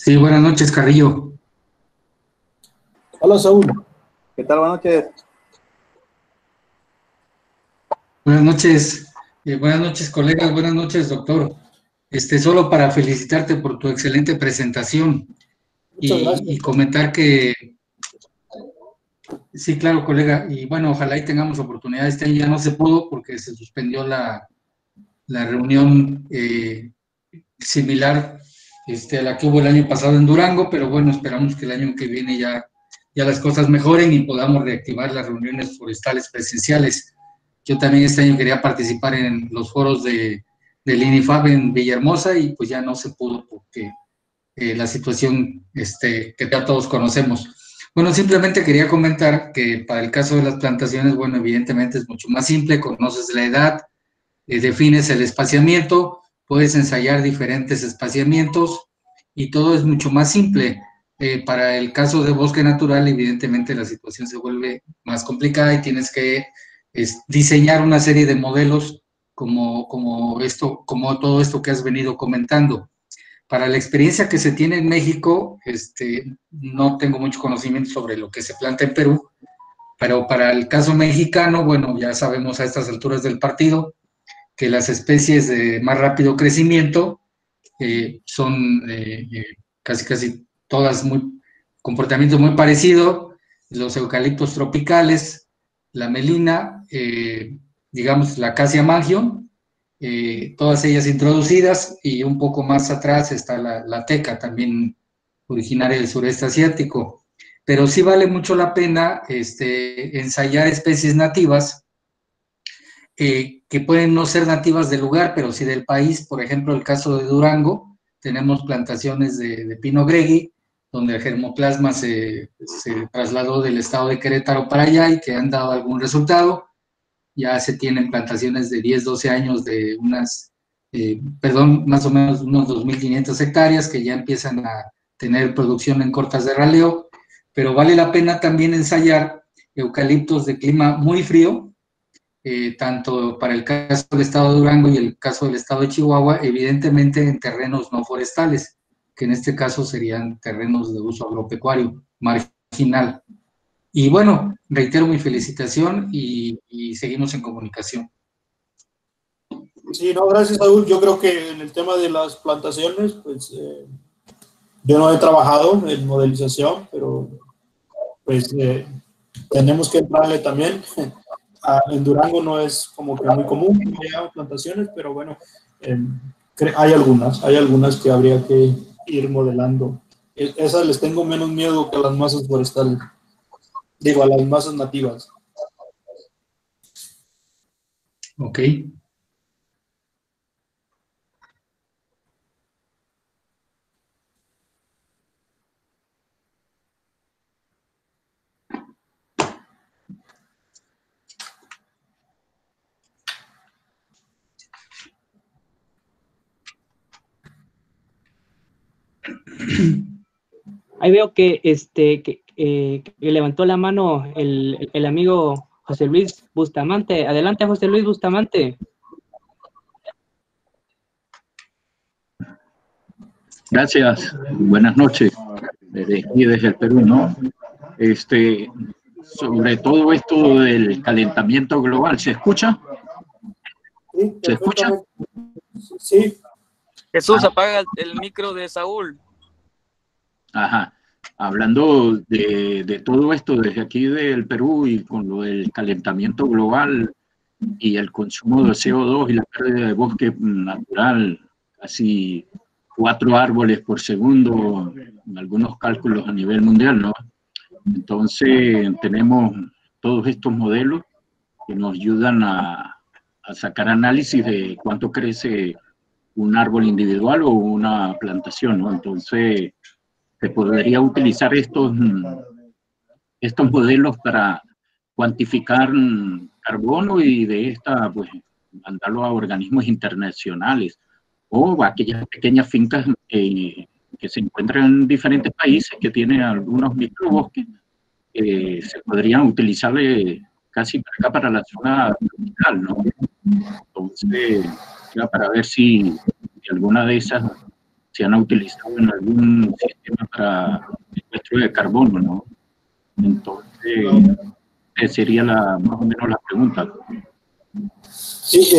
Sí, buenas noches, Carrillo. Hola, Saúl. ¿Qué tal? Buenas noches. Buenas noches, colegas, buenas noches, doctor. Solo para felicitarte por tu excelente presentación y comentar que, sí, claro, colega, y bueno, ojalá y tengamos oportunidad. Este año ya no se pudo porque se suspendió la reunión similar a la que hubo el año pasado en Durango, pero bueno, esperamos que el año que viene ya las cosas mejoren y podamos reactivar las reuniones forestales presenciales. Yo también este año quería participar en los foros del INIFAB en Villahermosa y pues ya no se pudo porque la situación que ya todos conocemos. Bueno, simplemente quería comentar que para el caso de las plantaciones, bueno, evidentemente es mucho más simple, conoces la edad, defines el espaciamiento, puedes ensayar diferentes espaciamientos y todo es mucho más simple. Para el caso de bosque natural, evidentemente la situación se vuelve más complicada y tienes que diseñar una serie de modelos como todo esto que has venido comentando. Para la experiencia que se tiene en México, no tengo mucho conocimiento sobre lo que se planta en Perú, pero para el caso mexicano, bueno, ya sabemos a estas alturas del partido que las especies de más rápido crecimiento son casi todas comportamiento muy parecido, los eucaliptos tropicales, la melina, digamos la acacia mangion, todas ellas introducidas, y un poco más atrás está la teca, también originaria del sureste asiático. Pero sí vale mucho la pena ensayar especies nativas que pueden no ser nativas del lugar, pero sí del país. Por ejemplo, el caso de Durango, tenemos plantaciones de pino gregui, donde el germoplasma se trasladó del estado de Querétaro para allá y que han dado algún resultado. Ya se tienen plantaciones de 10, 12 años de más o menos unos 2.500 hectáreas que ya empiezan a tener producción en cortas de raleo, pero vale la pena también ensayar eucaliptos de clima muy frío, tanto para el caso del estado de Durango y el caso del estado de Chihuahua, evidentemente en terrenos no forestales, que en este caso serían terrenos de uso agropecuario, marginal. Y bueno, reitero mi felicitación y seguimos en comunicación. Sí, no, gracias, Saúl. Yo creo que en el tema de las plantaciones, pues yo no he trabajado en modelización, pero pues tenemos que entrarle también. En Durango no es como que muy común que haya plantaciones, pero bueno, hay algunas que habría que ir modelando. Esas les tengo menos miedo que a las masas forestales. Digo, a las masas nativas. Ok. Ahí veo que levantó la mano el amigo José Luis Bustamante. Adelante, José Luis Bustamante. Gracias. Buenas noches. Desde el Perú, ¿no? Sobre todo esto del calentamiento global, ¿se escucha? ¿Se escucha? Sí. Jesús, apaga el micro de Saúl. Ajá. Hablando de todo esto desde aquí del Perú y con lo del calentamiento global y el consumo de CO2 y la pérdida de bosque natural, casi 4 árboles por segundo, en algunos cálculos a nivel mundial, ¿no? Entonces tenemos todos estos modelos que nos ayudan a sacar análisis de cuánto crece un árbol individual o una plantación, ¿no? Entonces se podría utilizar estos modelos para cuantificar carbono y de esta, pues, mandarlo a organismos internacionales o a aquellas pequeñas fincas que se encuentran en diferentes países que tienen algunos microbosques se podrían utilizarle casi para acá, para la zona tropical, ¿no? Entonces, ya para ver si alguna de esas se han utilizado en algún sistema para secuestro de carbono, ¿no? Entonces, sería más o menos la pregunta. Sí,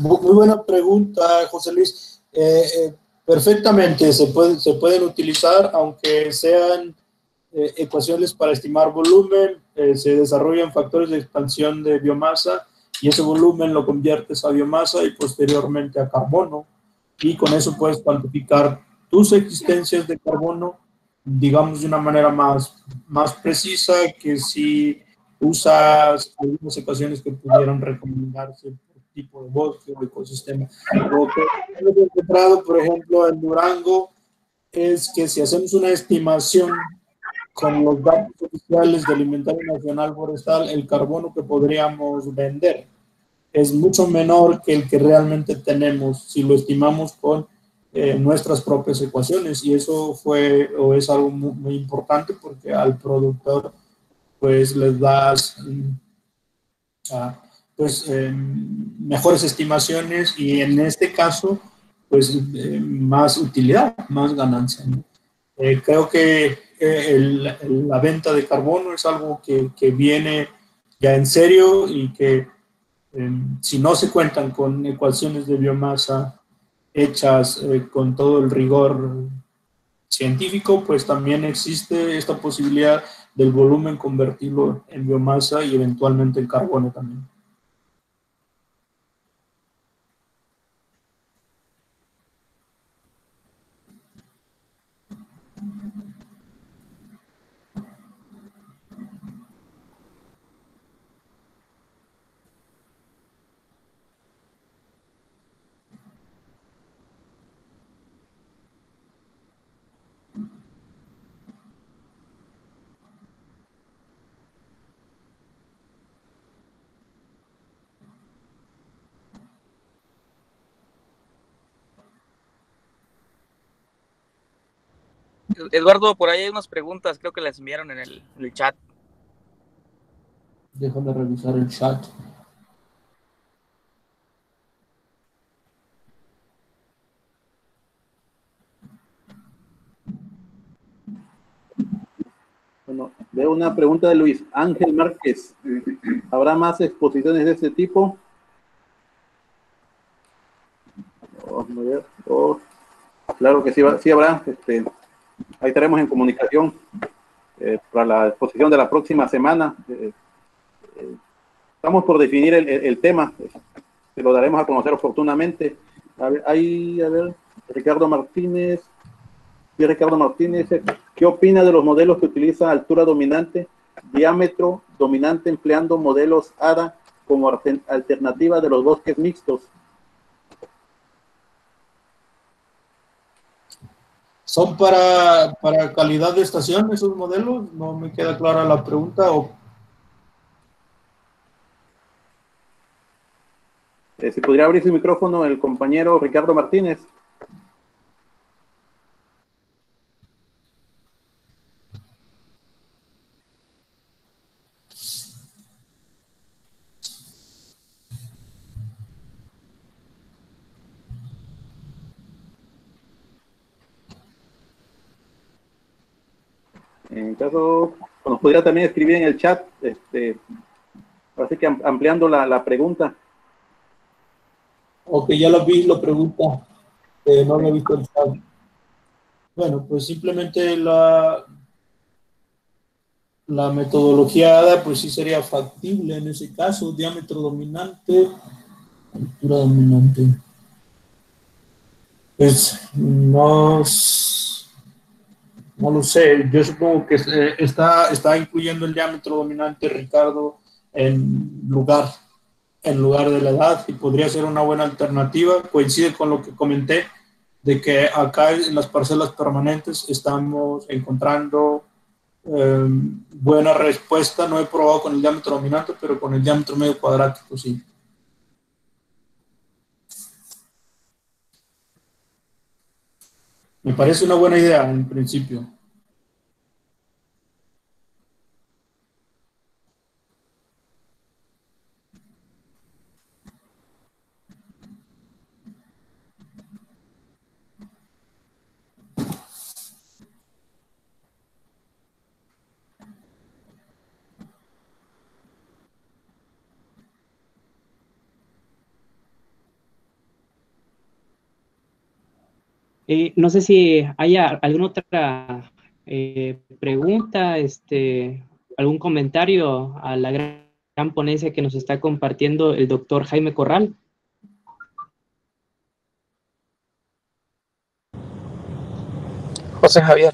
muy buena pregunta, José Luis. Perfectamente, se pueden utilizar, aunque sean ecuaciones para estimar volumen, se desarrollan factores de expansión de biomasa y ese volumen lo conviertes a biomasa y posteriormente a carbono. Y con eso puedes cuantificar tus existencias de carbono, digamos, de una manera más precisa que si usas algunas ecuaciones que pudieran recomendarse por tipo de bosque o ecosistema. Lo que hemos encontrado, por ejemplo, en Durango, es que si hacemos una estimación con los datos oficiales del Inventario Nacional Forestal, el carbono que podríamos vender es mucho menor que el que realmente tenemos si lo estimamos con nuestras propias ecuaciones, y eso es algo muy importante porque al productor pues les das mejores estimaciones y en este caso pues más utilidad, más ganancia, ¿no? Creo que la venta de carbono es algo que viene ya en serio y que si no se cuentan con ecuaciones de biomasa hechas con todo el rigor científico, pues también existe esta posibilidad del volumen convertirlo en biomasa y eventualmente en carbono también. Eduardo, por ahí hay unas preguntas, creo que las enviaron en el chat. Déjame revisar el chat. Bueno, veo una pregunta de Luis Ángel Márquez. ¿Habrá más exposiciones de este tipo? Claro que sí, sí habrá. Ahí estaremos en comunicación para la exposición de la próxima semana. Estamos por definir el tema. Se lo daremos a conocer oportunamente. A ver, Ricardo Martínez. Y Ricardo Martínez, ¿qué opina de los modelos que utilizan altura dominante, diámetro dominante, empleando modelos ADA como alternativa de los bosques mixtos? ¿Son para calidad de estación esos modelos? No me queda clara la pregunta. Si podría abrir su micrófono el compañero Ricardo Martínez. En caso, nos podría también escribir en el chat, así que ampliando la pregunta. Ok, ya lo vi, lo pregunta. No lo he visto el chat. Bueno, pues simplemente la metodología ADA, pues sí sería factible en ese caso. Diámetro dominante, altura dominante. Pues no lo sé. Yo supongo que está incluyendo el diámetro dominante, Ricardo, en lugar de la edad, y podría ser una buena alternativa. Coincide con lo que comenté, de que acá en las parcelas permanentes estamos encontrando buena respuesta. No he probado con el diámetro dominante, pero con el diámetro medio cuadrático sí. Me parece una buena idea en principio. No sé si haya alguna otra pregunta, algún comentario a la gran ponencia que nos está compartiendo el doctor Jaime Corral. José Javier.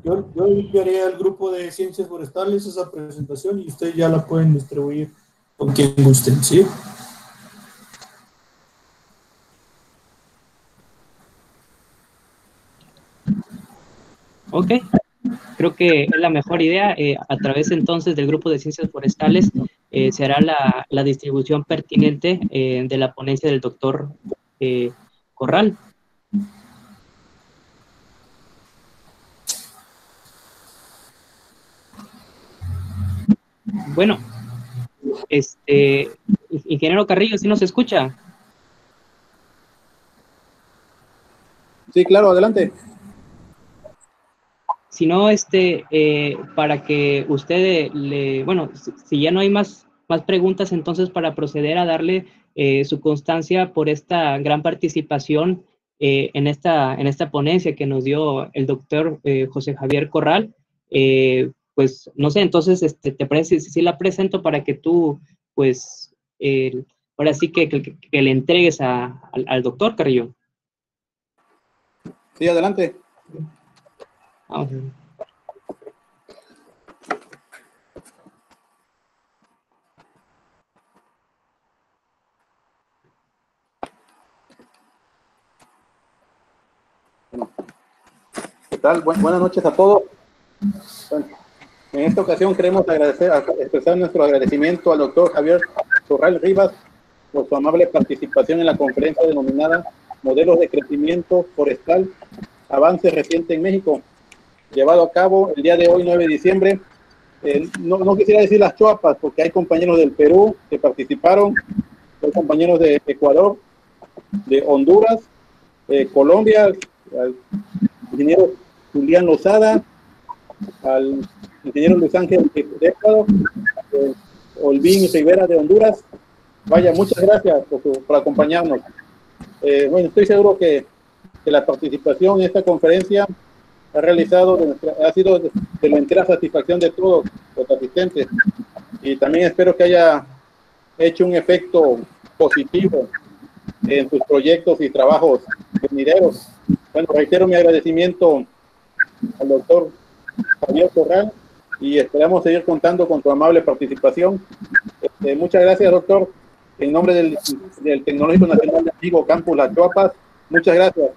Yo enviaré al grupo de Ciencias Forestales esa presentación y ustedes ya la pueden distribuir con quien gusten, ¿sí? Ok, creo que es la mejor idea. A través entonces del grupo de Ciencias Forestales se hará la distribución pertinente de la ponencia del doctor Corral. Bueno, ingeniero Carrillo, ¿sí nos escucha? Sí, claro, adelante. Si no, para que usted bueno, si ya no hay más preguntas, entonces para proceder a darle su constancia por esta gran participación en esta ponencia que nos dio el doctor José Javier Corral, pues no sé, entonces te parece si la presento para que tú, pues, ahora sí que le entregues al doctor Carrillo. Sí, adelante. ¿Qué tal? Buenas noches a todos. Bueno, en esta ocasión queremos expresar nuestro agradecimiento al doctor Javier Corral Rivas por su amable participación en la conferencia denominada Modelos de Crecimiento Forestal, Avance Reciente en México, llevado a cabo el día de hoy, 9 de diciembre. No quisiera decir las Choapas, porque hay compañeros del Perú que participaron, hay compañeros de Ecuador, de Honduras, Colombia, al ingeniero Julián Lozada, al ingeniero Luis Ángel de Ecuador, Olvín Rivera de Honduras. Vaya, muchas gracias por acompañarnos. Bueno, estoy seguro que la participación en esta conferencia ha sido de la entera satisfacción de todos los asistentes, y también espero que haya hecho un efecto positivo en sus proyectos y trabajos venideros. Bueno, reitero mi agradecimiento al doctor Javier Corral y esperamos seguir contando con tu amable participación. Muchas gracias, doctor. En nombre del Tecnológico Nacional de México, Campus Las Choapas, muchas gracias.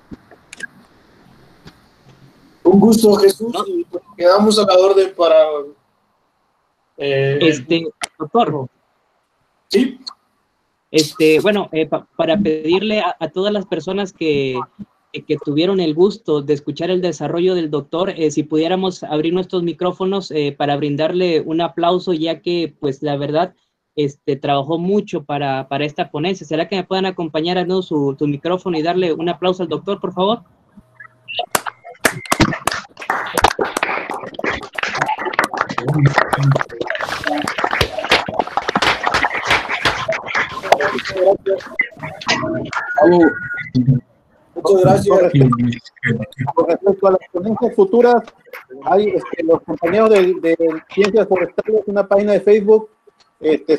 Un gusto, Jesús, y quedamos a la orden para... doctor. Sí. Bueno, para pedirle a todas las personas que tuvieron el gusto de escuchar el desarrollo del doctor, si pudiéramos abrir nuestros micrófonos para brindarle un aplauso, ya que, pues, la verdad, trabajó mucho para esta ponencia. ¿Será que me puedan acompañar a su micrófono y darle un aplauso al doctor, por favor? Muchas gracias. Con respecto a las ponencias futuras, hay los compañeros de Ciencias Forestales, una página de Facebook,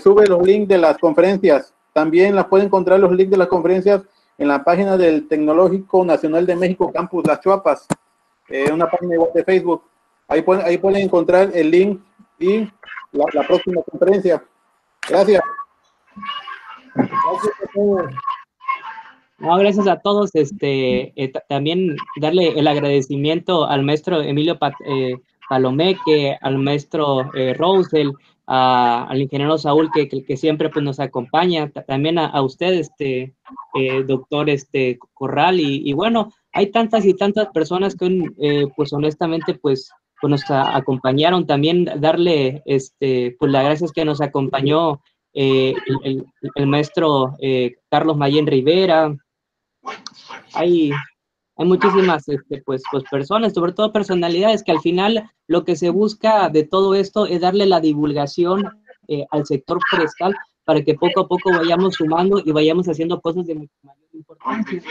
sube los links de las conferencias. También las pueden encontrar los links de las conferencias en la página del Tecnológico Nacional de México, Campus Las Choapas, una página de Facebook. Ahí pueden encontrar el link y la próxima conferencia. Gracias. Gracias a todos. No, gracias a todos. También darle el agradecimiento al maestro Emilio Palomeque, al maestro Rosel, al ingeniero Saúl, que siempre pues, nos acompaña, también a usted, doctor Corral, y bueno, hay tantas y tantas personas que pues honestamente pues nos acompañaron. También darle pues las gracias que nos acompañó el maestro Carlos Mayén Rivera. Hay muchísimas pues personas, sobre todo personalidades, que al final lo que se busca de todo esto es darle la divulgación al sector forestal para que poco a poco vayamos sumando y vayamos haciendo cosas de mucha mayor importancia.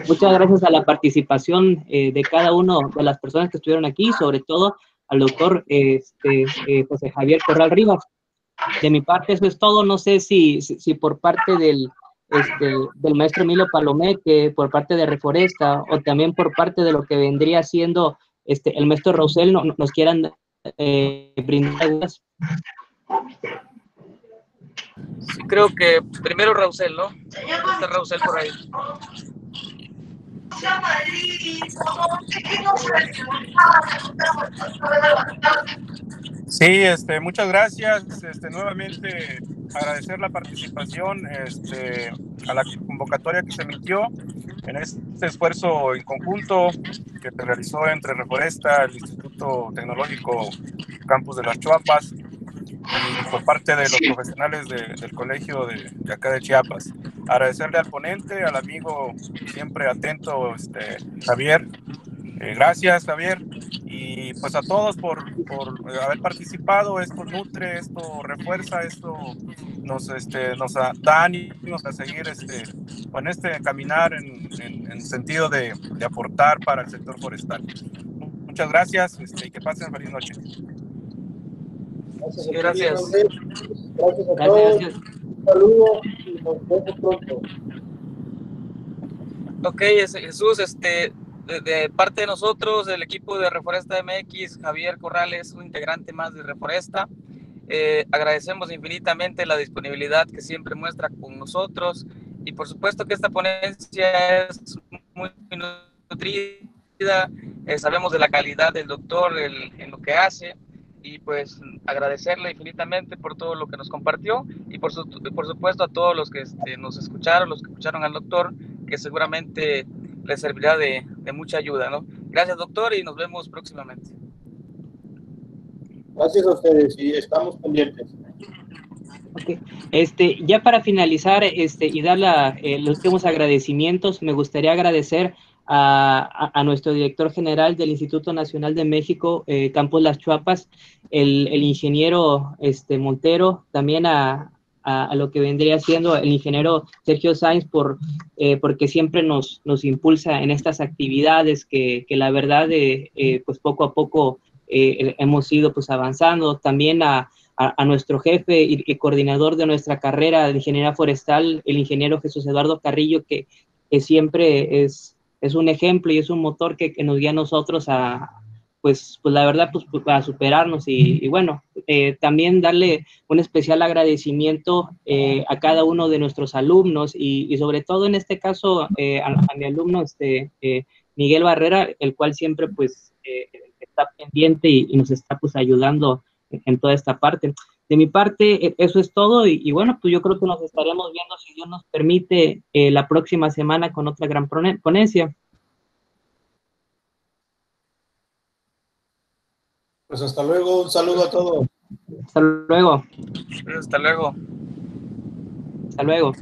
Muchas gracias a la participación de cada uno de las personas que estuvieron aquí, sobre todo al doctor José Javier Corral Rivas. De mi parte eso es todo. No sé si por parte del maestro Emilio Palomeque, por parte de Reforesta, o también por parte de lo que vendría siendo el maestro Rausel, nos quieran brindar algunas. Sí, creo que primero Rausel, ¿no? Está Rausel por ahí. Sí, muchas gracias. Nuevamente agradecer la participación a la convocatoria que se emitió en este esfuerzo en conjunto que se realizó entre Reforesta, el Instituto Tecnológico Campus de las Chuapas y por parte de los profesionales del colegio de acá de Chiapas. Agradecerle al ponente, al amigo siempre atento, Javier. Gracias, Javier. Y pues a todos por haber participado. Esto nutre, esto refuerza, esto nos da ánimos a seguir con caminar en sentido de aportar para el sector forestal. Muchas gracias y que pasen feliz noche. Sí, gracias. Gracias a todos. Un saludo y nos vemos pronto. Ok, Jesús, de parte de nosotros, del equipo de Reforesta MX, Javier Corrales, un integrante más de Reforesta, agradecemos infinitamente la disponibilidad que siempre muestra con nosotros, y por supuesto que esta ponencia es muy nutrida. Sabemos de la calidad del doctor en lo que hace, y pues agradecerle infinitamente por todo lo que nos compartió, y por supuesto a todos los que nos escucharon, los que escucharon al doctor, que seguramente les servirá de mucha ayuda, ¿no? Gracias, doctor, y nos vemos próximamente. Gracias a ustedes y estamos pendientes. Okay. Ya para finalizar y dar los últimos agradecimientos, me gustaría agradecer a nuestro director general del Instituto Nacional de México, Campus Las Chuapas, el ingeniero Montero, también a lo que vendría siendo el ingeniero Sergio Sainz, porque siempre nos impulsa en estas actividades que la verdad, pues poco a poco hemos ido pues avanzando. También a nuestro jefe y coordinador de nuestra carrera de ingeniería forestal, el ingeniero Jesús Eduardo Carrillo, que siempre es un ejemplo y es un motor que nos guía a nosotros pues la verdad, pues a superarnos y bueno, también darle un especial agradecimiento a cada uno de nuestros alumnos y sobre todo en este caso a mi alumno Miguel Barrera, el cual siempre pues está pendiente y nos está pues ayudando en toda esta parte. De mi parte, eso es todo y bueno, pues yo creo que nos estaremos viendo, si Dios nos permite, la próxima semana con otra gran ponencia. Pues hasta luego, un saludo a todos. Hasta luego. Hasta luego. Hasta luego.